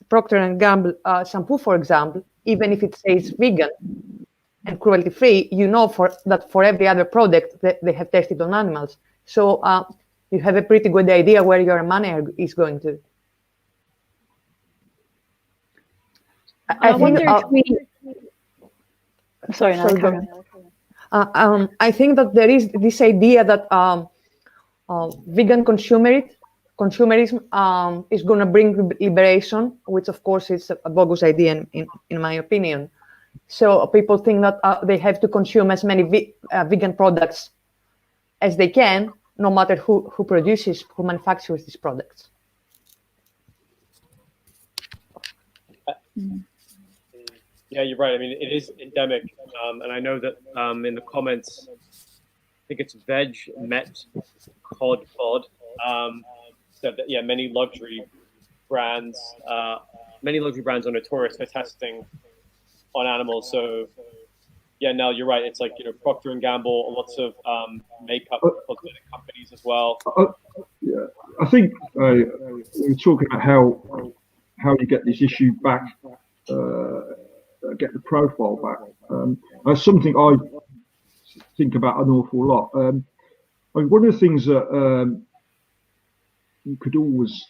Proctor Gamble shampoo, for example, even if it says vegan and cruelty-free, you know that for every other product that they have tested on animals. So you have a pretty good idea where your money is going to. I wonder if we... Sorry, no, I think that there is this idea that vegan consumerism is going to bring liberation, which of course is a bogus idea in my opinion. So people think that they have to consume as many vegan products as they can, no matter who manufactures these products. Yeah, you're right. I mean, it is endemic, and I know that in the comments, I think it's Veg Met Cod Pod, said that many luxury brands are notorious for testing on animals. So yeah, Nell, you're right. It's like Procter and Gamble, lots of makeup cosmetic companies as well. Yeah, I think we were talking about how you get this issue back. Get the profile back. That's something I think about an awful lot. I mean, one of the things that you could always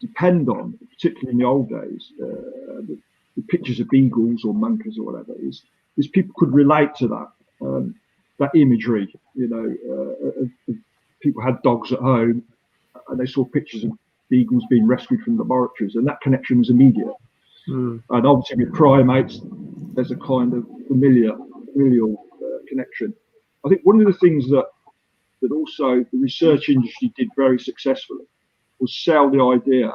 depend on, particularly in the old days, the pictures of beagles or monkeys or whatever, is people could relate to that imagery. People had dogs at home and they saw pictures of beagles being rescued from laboratories, and that connection was immediate. And obviously with primates, there's a kind of familial connection. I think one of the things that also the research industry did very successfully was sell the idea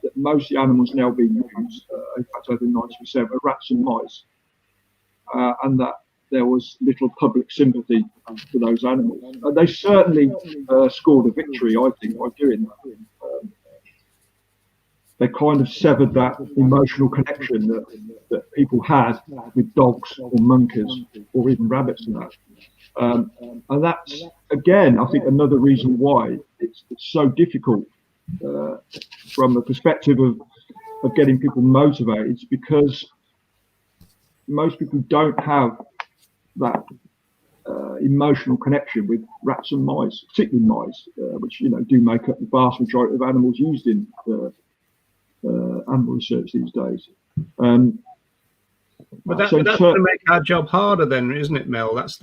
that most of the animals now being used, in fact over 90%, are rats and mice, and that there was little public sympathy for those animals. And they certainly scored a victory, I think, by doing that. They kind of severed that emotional connection that people had with dogs or monkeys or even rabbits and that. And that's, again, I think another reason why it's so difficult from the perspective of getting people motivated, because most people don't have that emotional connection with rats and mice, particularly mice, which do make up the vast majority of animals used in animal research these days. But that's going to make our job harder, then, isn't it, Mel? It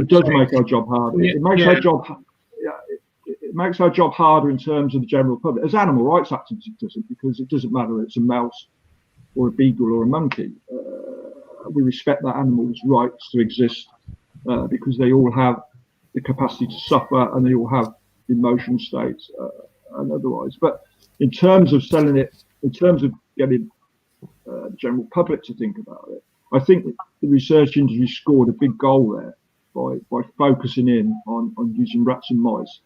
does make our job harder. It makes our job. It makes our job harder in terms of the general public. As animal rights activists, it doesn't, because it doesn't matter if it's a mouse or a beagle or a monkey. We respect that animal's rights to exist because they all have the capacity to suffer and they all have emotional states and otherwise. But in terms of selling it, in terms of getting the general public to think about it, I think the research industry scored a big goal there by focusing in on using rats and mice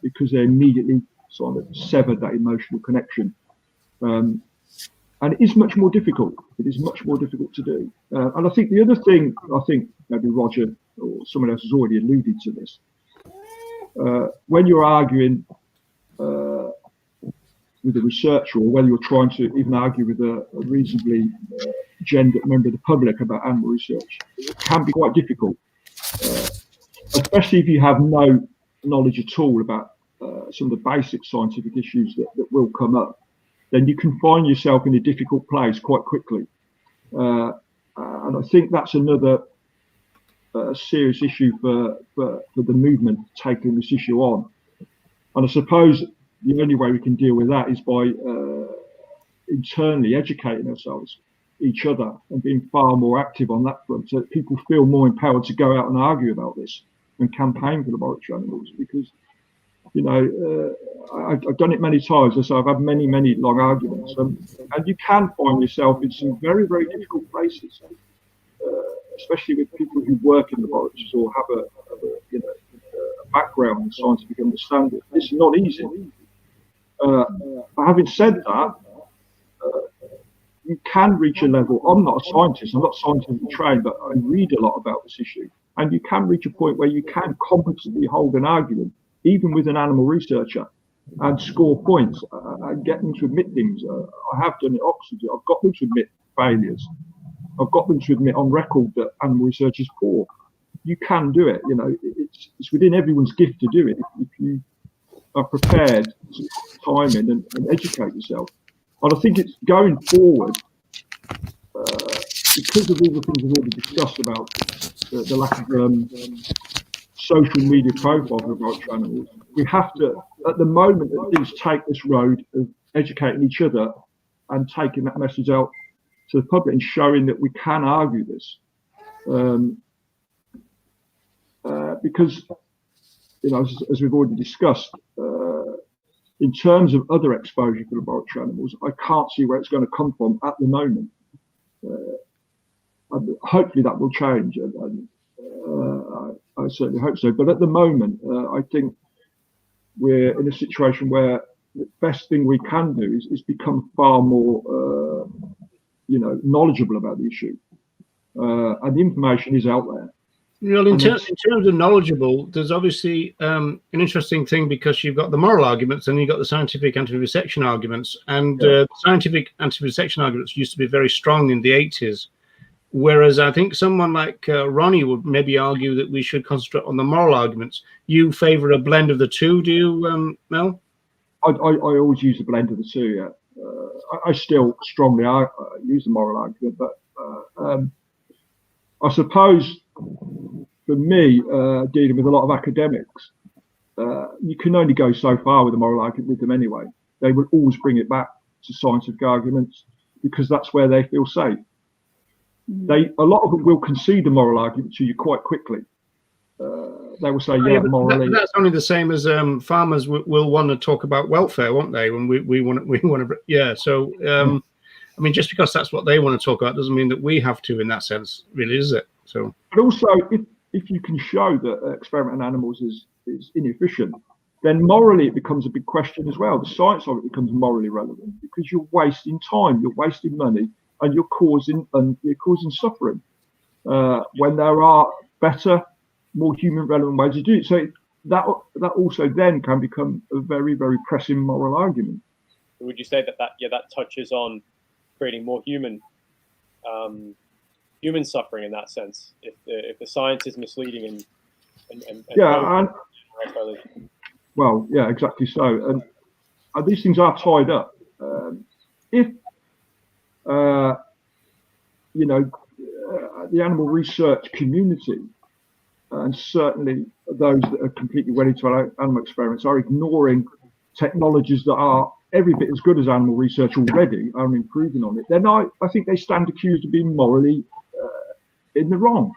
because they immediately sort of severed that emotional connection. And it is much more difficult. It is much more difficult to do. And I think the other thing, I think maybe Roger or someone else has already alluded to this. When you're arguing with a researcher, or when you're trying to even argue with a reasonably gendered member of the public about animal research, it can be quite difficult, especially if you have no knowledge at all about some of the basic scientific issues that will come up. Then you can find yourself in a difficult place quite quickly. And I think that's another serious issue for the movement taking this issue on. And I suppose the only way we can deal with that is by internally educating ourselves, each other, and being far more active on that front, so that people feel more empowered to go out and argue about this and campaign for laboratory animals. Because, you know, I've done it many times, so I've had many long arguments, and you can find yourself in some very difficult places, especially with people who work in laboratories or have a background in scientific understanding. It's not easy. But having said that, you can reach a level. I'm not a scientist, I'm not scientifically trained, but I read a lot about this issue, and you can reach a point where you can competently hold an argument, even with an animal researcher, and score points and get them to admit things. I have done it at Oxford. I've got them to admit failures. I've got them to admit on record that animal research is poor. You can do it. You know, it's within everyone's gift to do it if you are prepared to put time in and educate yourself. And I think it's going forward, because of all the things we've already discussed about the lack of social media profiles of laboratory animals, we have to, at the moment, at least take this road of educating each other and taking that message out to the public and showing that we can argue this. Because, you know, as we've already discussed, in terms of other exposure for laboratory animals, I can't see where it's going to come from at the moment. Hopefully that will change, and I certainly hope so. But at the moment, I think we're in a situation where the best thing we can do is become far more, knowledgeable about the issue, and the information is out there. Well, in terms of knowledgeable, there's obviously an interesting thing, because you've got the moral arguments and you've got the scientific anti-vivisection arguments. And scientific anti-vivisection arguments used to be very strong in the 80s, whereas I think someone like Ronnie would maybe argue that we should concentrate on the moral arguments. You favour a blend of the two, do you, Mel? I always use a blend of the two, yeah. I still strongly use the moral argument, but I suppose for me, dealing with a lot of academics, you can only go so far with the moral argument with them anyway. They will always bring it back to scientific arguments because that's where they feel safe. A lot of them will concede the moral argument to you quite quickly. They will say, yeah, morally. That's only the same as farmers will want to talk about welfare, won't they? When we want to, yeah. So, I mean, just because that's what they want to talk about doesn't mean that we have to, in that sense, really, is it? So, but also, if you can show that experiment on animals is inefficient, then morally it becomes a big question as well. The science of it becomes morally relevant because you're wasting time, you're wasting money, and you're causing suffering when there are better, more human relevant ways to do it. So that also then can become a very pressing moral argument. Would you say that touches on creating more human suffering in that sense? If the science is misleading and well, yeah, exactly so. And these things are tied up. If the animal research community, and certainly those that are completely wedded to animal experiments, are ignoring technologies that are every bit as good as animal research already, are improving on it, then I think they stand accused of being morally in the wrong.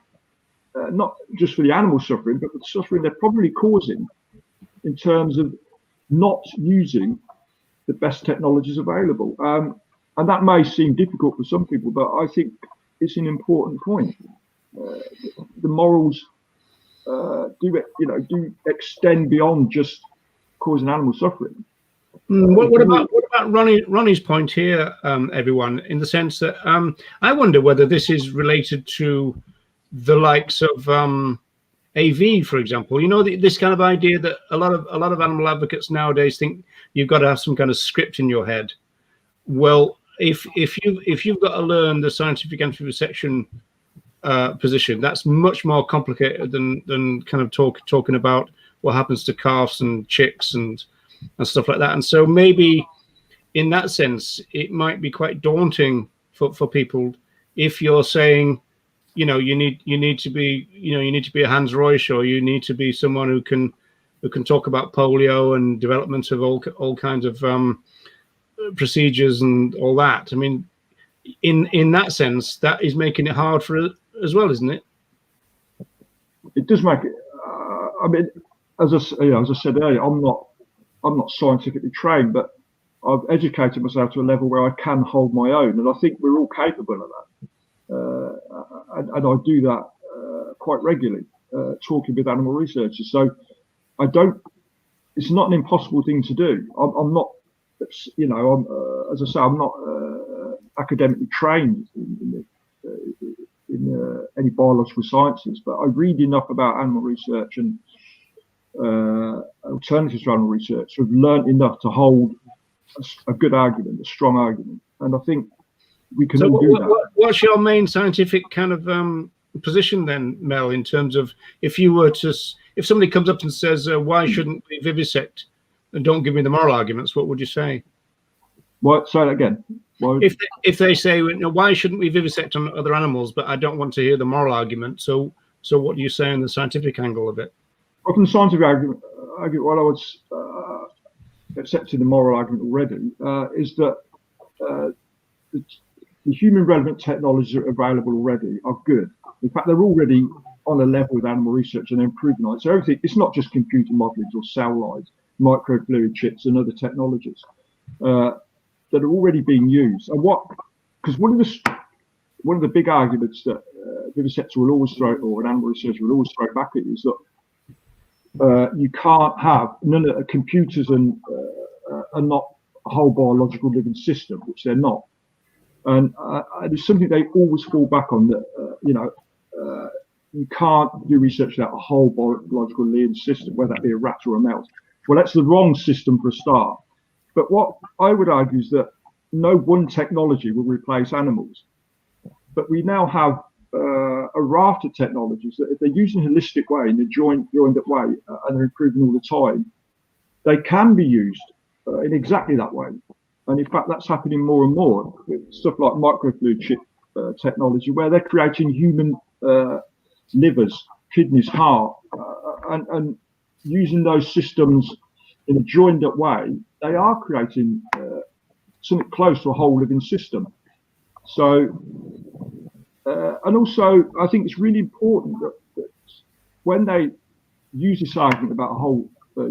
Not just for the animal suffering, but for the suffering they're probably causing in terms of not using the best technologies available. And that may seem difficult for some people, but I think it's an important point. The morals do extend beyond just causing animal suffering. What about about Ronnie's point here, everyone, in the sense that I wonder whether this is related to the likes of AV, for example. You know, this kind of idea that a lot of animal advocates nowadays think you've got to have some kind of script in your head. Well, if you've got to learn the scientific anti-vivisection position, that's much more complicated than kind of talking about what happens to calves and chicks and stuff like that. And so maybe in that sense, it might be quite daunting for people if you're saying, you know, you need to be a Hans Reusch, or you need to be someone who can talk about polio and development of all kinds of procedures and all that. I mean, in that sense, that is making it hard for it as well, isn't it? It does make it. I mean, as I said earlier, I'm not scientifically trained, but I've educated myself to a level where I can hold my own, and I think we're all capable of that. And I do that quite regularly, talking with animal researchers. So it's not an impossible thing to do. I'm not, you know, as I say, I'm not academically trained in any biological sciences, but I read enough about animal research and alternatives to animal research to have learned enough to hold a good argument, a strong argument. And I think we can all do that. What's your main scientific kind of position then, Mel, in terms of if somebody comes up and says, why shouldn't we vivisect, and don't give me the moral arguments, what would you say? What? Say that again. If they say, why shouldn't we vivisect on other animals, but I don't want to hear the moral argument, so what do you say on the scientific angle of it? Well, from the scientific argument, what I would accepting the moral argument already is that the human relevant technologies that are available already are good. In fact, they're already on a level with animal research and improving on it. So everything, it's not just computer modelings or cell lines, microfluid chips and other technologies that are already being used. And because one of the big arguments that vivisector will always throw, or an animal researcher will always throw back at you, is that you can't have computers and are not a whole biological living system, which they're not. And it's something they always fall back on, that you can't do research without a whole biological living system, whether that be a rat or a mouse. Well, that's the wrong system for a start. But what I would argue is that no one technology will replace animals. But we now have a raft of technologies that, if they're used in a holistic way, in a joined up way, and they're improving all the time, they can be used in exactly that way. And in fact, that's happening more and more with stuff like microfluid chip technology, where they're creating human livers, kidneys, heart, and using those systems in a joined up way, they are creating something close to a whole living system. So, and also, I think it's really important that when they use this argument about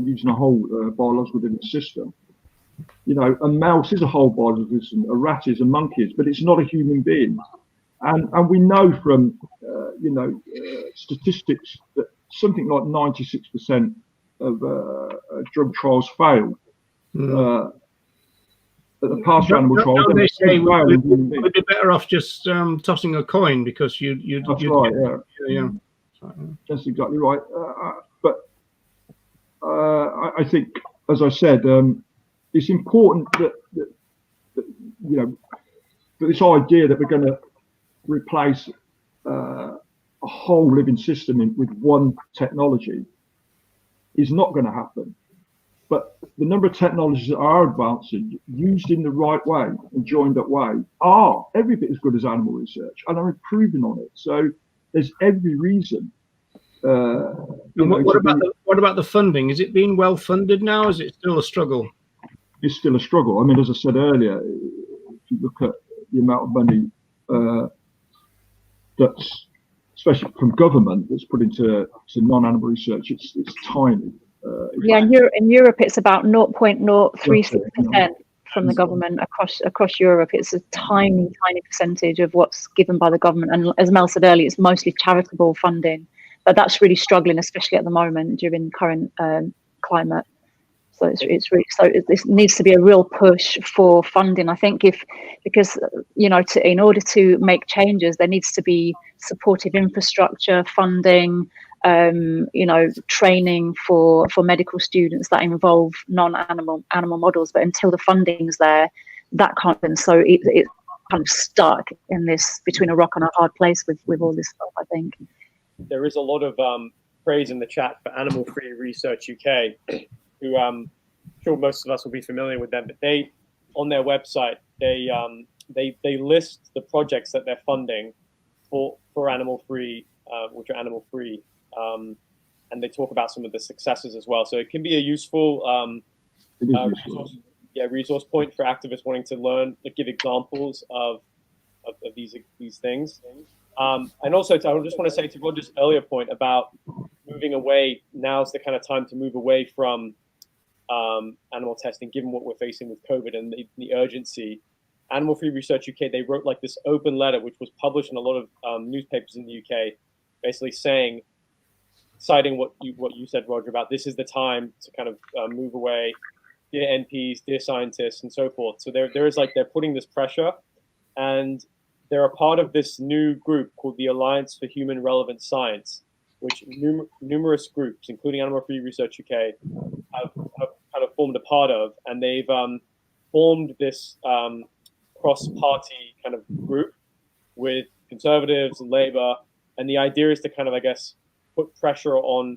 using a whole biological living system, a mouse is a whole biological system, a rat is, a monkey is, but it's not a human being. And we know from statistics that something like 96% of drug trials fail. But the past animal trials, they say we'd be better off just tossing a coin, because that's right. Yeah. That's exactly right. But I think, as I said, it's important that this idea that we're going to replace a whole living system with one technology is not going to happen. But the number of technologies that are advancing, used in the right way and joined up way, are every bit as good as animal research, and are improving on it. So there's every reason. What about the funding? Is it being well funded now? Is it still a struggle? It's still a struggle. I mean, as I said earlier, if you look at the amount of money that's, especially from government, that's put into non-animal research, it's tiny. In Europe, it's about 0.036% from the government across Europe. It's a tiny percentage of what's given by the government. And as Mel said earlier, it's mostly charitable funding, but that's really struggling, especially at the moment during the current climate. So it's really, so this needs to be a real push for funding. I think because in order to make changes, there needs to be supportive infrastructure, funding, training for medical students that involve non-animal models. But until the funding's there, that can't happen. So it's kind of stuck in this between a rock and a hard place with all this stuff, I think. There is a lot of praise in the chat for Animal Free Research UK, who I'm sure most of us will be familiar with them, but they, on their website, they list the projects that they're funding for animal free, which are animal free, and they talk about some of the successes as well. So it can be a useful resource point for activists wanting to learn, give examples of these things. And also, I just want to say to Roger's earlier point about moving away, now's the kind of time to move away from animal testing, given what we're facing with COVID and the urgency. Animal Free Research UK, they wrote like this open letter, which was published in a lot of newspapers in the UK, basically citing what you said, Roger, about this is the time to kind of move away, dear NPs, dear scientists, and so forth. So there is like, they're putting this pressure, and they're a part of this new group called the Alliance for Human Relevant Science, which numerous groups, including Animal Free Research UK, have kind of formed a part of, and they've formed this cross-party kind of group with Conservatives and Labour, and the idea is to kind of, I guess, put pressure on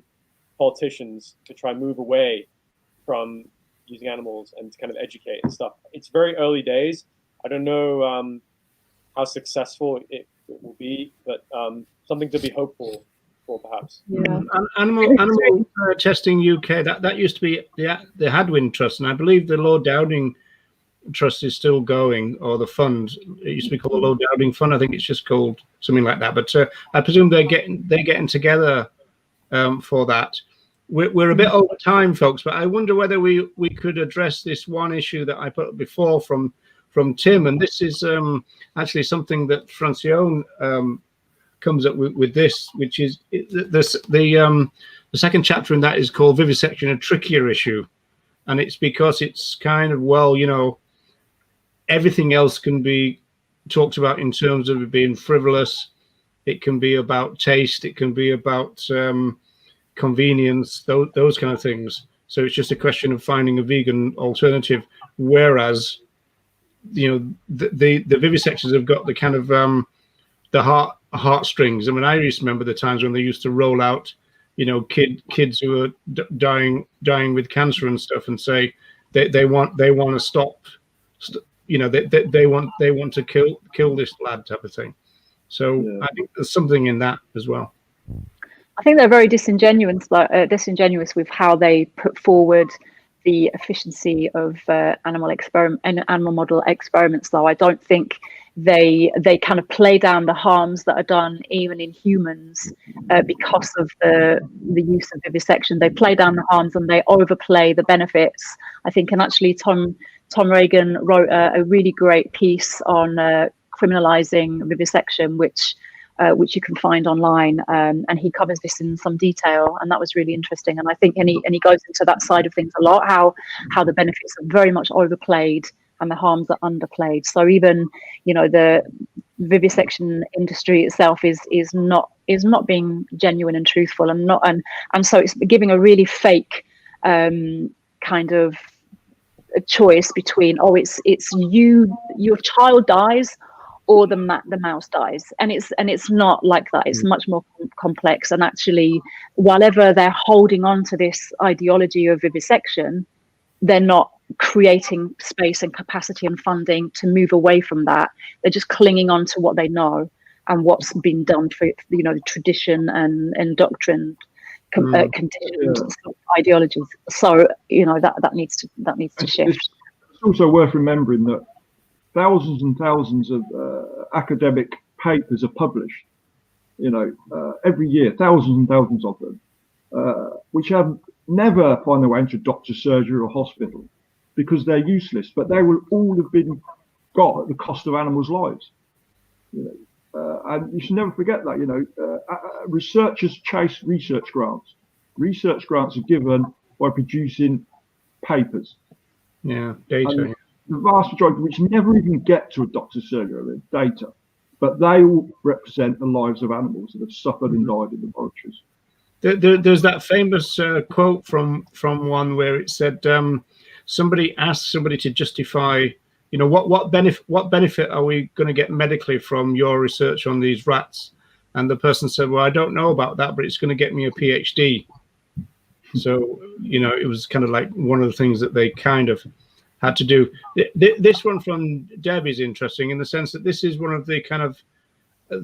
politicians to try and move away from using animals and to kind of educate and stuff. It's very early days. I don't know how successful it will be, but something to be hopeful for, perhaps. Yeah. Animal Testing UK, that used to be the Hadwin Trust, and I believe the Lord Dowding Trust is still going, or the fund. It used to be called the Lord Dowding Fund. I think it's just called something like that. But I presume they're getting together for that. We're a bit over time, folks, but I wonder whether we could address this one issue that I put up before from Tim, and this is actually something that Francione comes up with this, which is the second chapter in that is called Vivisection, a Trickier Issue, and it's because it's kind of, everything else can be talked about in terms of it being frivolous. It can be about taste. It can be about convenience, those kind of things. So it's just a question of finding a vegan alternative. Whereas, the vivisections have got the kind of the heartstrings. I mean, I used to remember the times when they used to roll out, kids who are dying with cancer and stuff, and say they want to stop. They want to kill this lad, type of thing. So yeah. I think there's something in that as well. I think they're very disingenuous with how they put forward the efficiency of animal model experiments. Though I don't think they kind of play down the harms that are done even in humans because of the use of vivisection. They play down the harms and they overplay the benefits, I think. And actually, Tom Reagan wrote a really great piece on criminalizing vivisection, which you can find online, and he covers this in some detail, and that was really interesting. And I think, and he goes into that side of things a lot, how the benefits are very much overplayed and the harms are underplayed. So even the vivisection industry itself is not being genuine and truthful, and so it's giving a really fake kind of a choice between it's your child dies or the mouse dies, and it's not like that. It's much more complex. And actually, whilever they're holding on to this ideology of vivisection, they're not creating space and capacity and funding to move away from that. They're just clinging on to what they know and what's been done for tradition and doctrine, conditioned ideologies. So that needs to shift. It's also worth remembering that thousands and thousands of academic papers are published, every year, thousands and thousands of them, which have never find their way into doctor's surgery or hospital because they're useless, but they will all have been got at the cost of animals' lives. And you should never forget that, researchers chase research grants. Research grants are given by producing papers. Yeah, data. And the vast majority, which never even get to a doctor's surgery, are data, but they all represent the lives of animals that have suffered and died in laboratories. There's that famous quote from one where it said somebody asked somebody to justify, what benefit are we going to get medically from your research on these rats? And the person said, well, I don't know about that, but it's going to get me a PhD. So, it was kind of like one of the things that they kind of had to do. This one from Deb is interesting in the sense that this is one of the kind of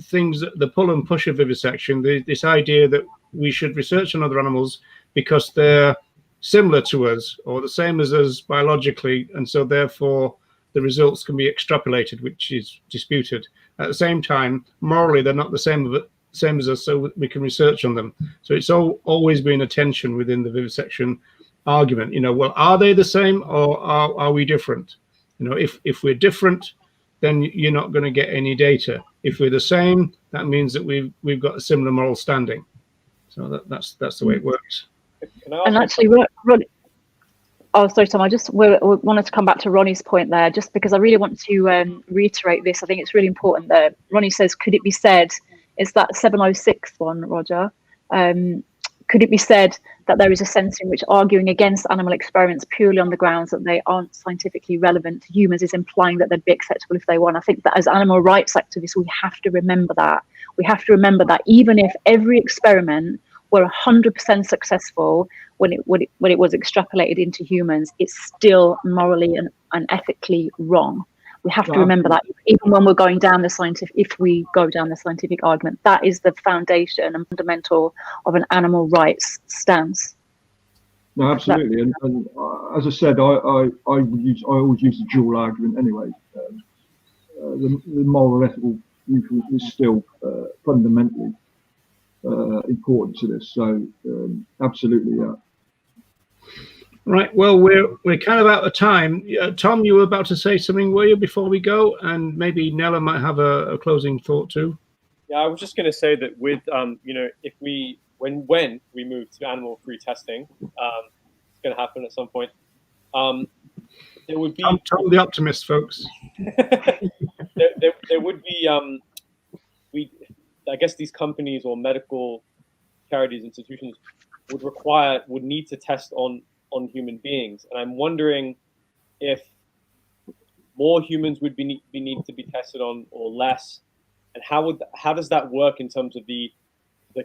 things, that the pull and push of vivisection, this idea that we should research on other animals because they're similar to us or the same as us biologically, and so therefore the results can be extrapolated, which is disputed. At the same time, morally, they're not the same as us, so we can research on them. So it's always been a tension within the vivisection argument. Well, are they the same or are we different? If we're different, then you're not going to get any data. If we're the same, that means that we've got a similar moral standing. So that's the way it works. And actually, Ronnie, oh, sorry, Tom. I just wanted to come back to Ronnie's point there, just because I really want to reiterate this. I think it's really important that Ronnie says, could it be said, it's that 706 one, Roger, could it be said that there is a sense in which arguing against animal experiments purely on the grounds that they aren't scientifically relevant to humans is implying that they'd be acceptable if they won? I think that as animal rights activists, we have to remember that. We have to remember that even if every experiment were 100% successful when it was extrapolated into humans, it's still morally and ethically wrong. We have to remember that even when we're going down the scientific, if we go down the scientific argument, that is the foundation and fundamental of an animal rights stance. No, absolutely. And as I said, I always use the dual argument anyway. The moral and ethical viewpoint is still fundamentally important to this. So absolutely, yeah. Right. Well, we're kind of out of time. Tom, you were about to say something, were you, before we go? And maybe Nella might have a closing thought too. Yeah, I was just going to say that with if when we move to animal-free testing, it's going to happen at some point. There would be I'm Tom the optimist, folks. there would be I guess these companies or medical charities, institutions would need to test on human beings, and I'm wondering if more humans would need to be tested on or less, and how does that work in terms of the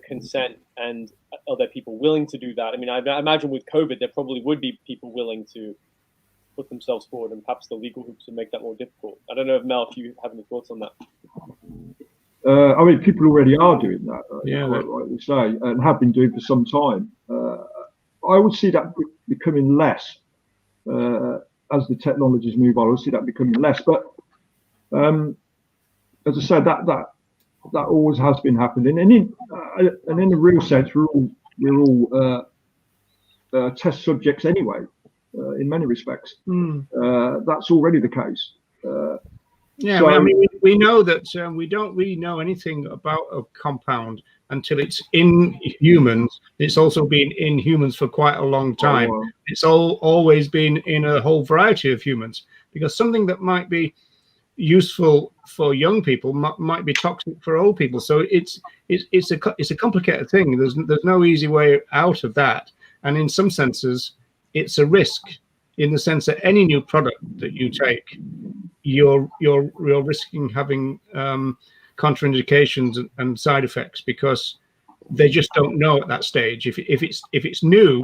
consent, and are there people willing to do that? I mean, I imagine with COVID there probably would be people willing to put themselves forward, and perhaps the legal hoops would make that more difficult. I don't know if Mel, if you have any thoughts on that. I mean, people already are doing that, yeah, quite rightly say, and have been doing for some time. I would see that becoming less as the technologies move on. I would see that becoming less. But as I said, that always has been happening, and in a real sense, we're all test subjects anyway. In many respects, that's already the case. Yeah, so, I mean, we know that we don't really know anything about a compound until it's in humans. It's also been in humans for quite a long time. It's always been in a whole variety of humans, because something that might be useful for young people might be toxic for old people. So it's a complicated thing. There's no easy way out of that, and in some senses, it's a risk, in the sense that any new product that you take, you're risking having contraindications and side effects, because they just don't know at that stage. If it's new,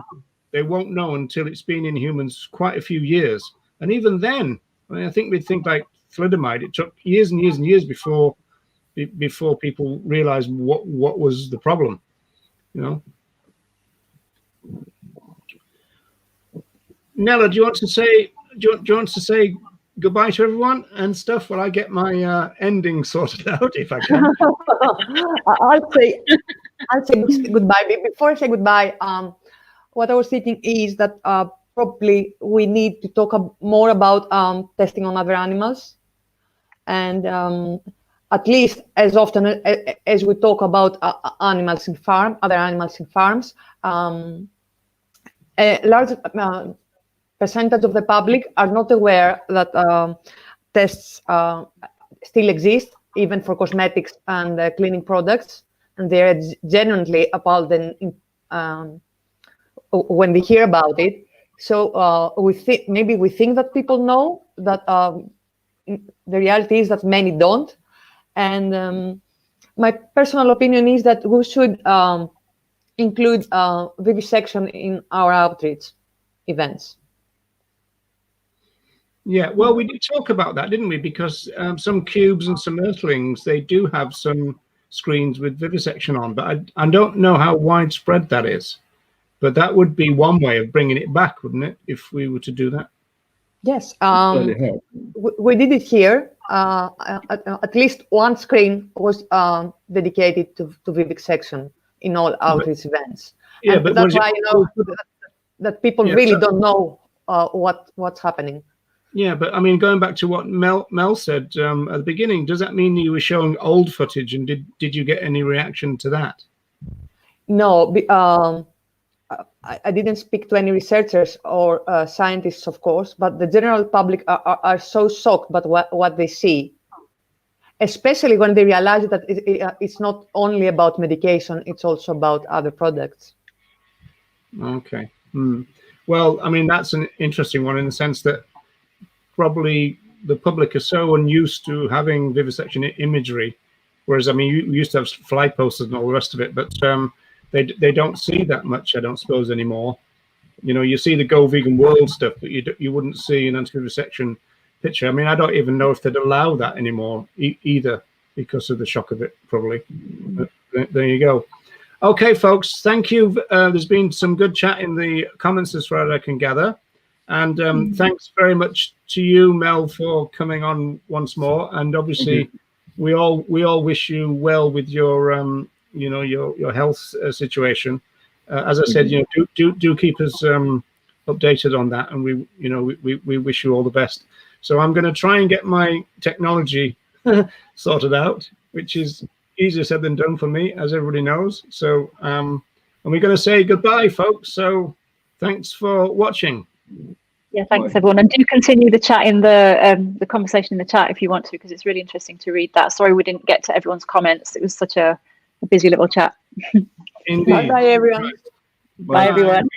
they won't know until it's been in humans quite a few years, and even then, I mean, I think we'd think like thalidomide, it took years and years and years before people realized what was the problem, you know. Nella, do you want to say goodbye to everyone and stuff while I get my ending sorted out, if I can? I'll say goodbye. Before I say goodbye, what I was thinking is that probably we need to talk more about testing on other animals, and at least as often as we talk about other animals in farms, percentage of the public are not aware that tests still exist, even for cosmetics and cleaning products, and they're genuinely appalled when they hear about it. So we think that people know that. The reality is that many don't, and my personal opinion is that we should include vivisection in our outreach events. Yeah, well, we did talk about that, didn't we? Because some cubes and some earthlings, they do have some screens with vivisection on, but I don't know how widespread that is. But that would be one way of bringing it back, wouldn't it, if we were to do that? Yes, we did it here. At least one screen was dedicated to vivisection in all outreach events. Yeah, and but that's why that people really don't know what's happening. Yeah, but I mean, going back to what Mel said at the beginning, does that mean you were showing old footage, and did you get any reaction to that? No, I didn't speak to any researchers or scientists, of course, but the general public are so shocked by what they see, especially when they realize that it's not only about medication, it's also about other products. Okay. Well, I mean, that's an interesting one in the sense that probably the public are so unused to having vivisection imagery, whereas, I mean, you used to have fly posters and all the rest of it, but they don't see that much, I don't suppose, anymore. You know, you see the Go Vegan World stuff, but you wouldn't see an anti-vivisection picture. I mean, I don't even know if they'd allow that anymore either, because of the shock of it, probably. But there you go. Okay, folks, thank you. There's been some good chat in the comments as far as I can gather. And thanks very much to you, Mel, for coming on once more. And obviously, we all wish you well with your you know, your health situation. As I said, you know, do keep us updated on that, and we wish you all the best. So I'm going to try and get my technology sorted out, which is easier said than done for me, as everybody knows. So and we're going to say goodbye, folks. So thanks for watching. Yeah, thanks everyone, and do continue the chat in the conversation in the chat if you want to, because it's really interesting to read that. Sorry we didn't get to everyone's comments. It was such a busy little chat. Indeed. Bye everyone. Bye, everyone.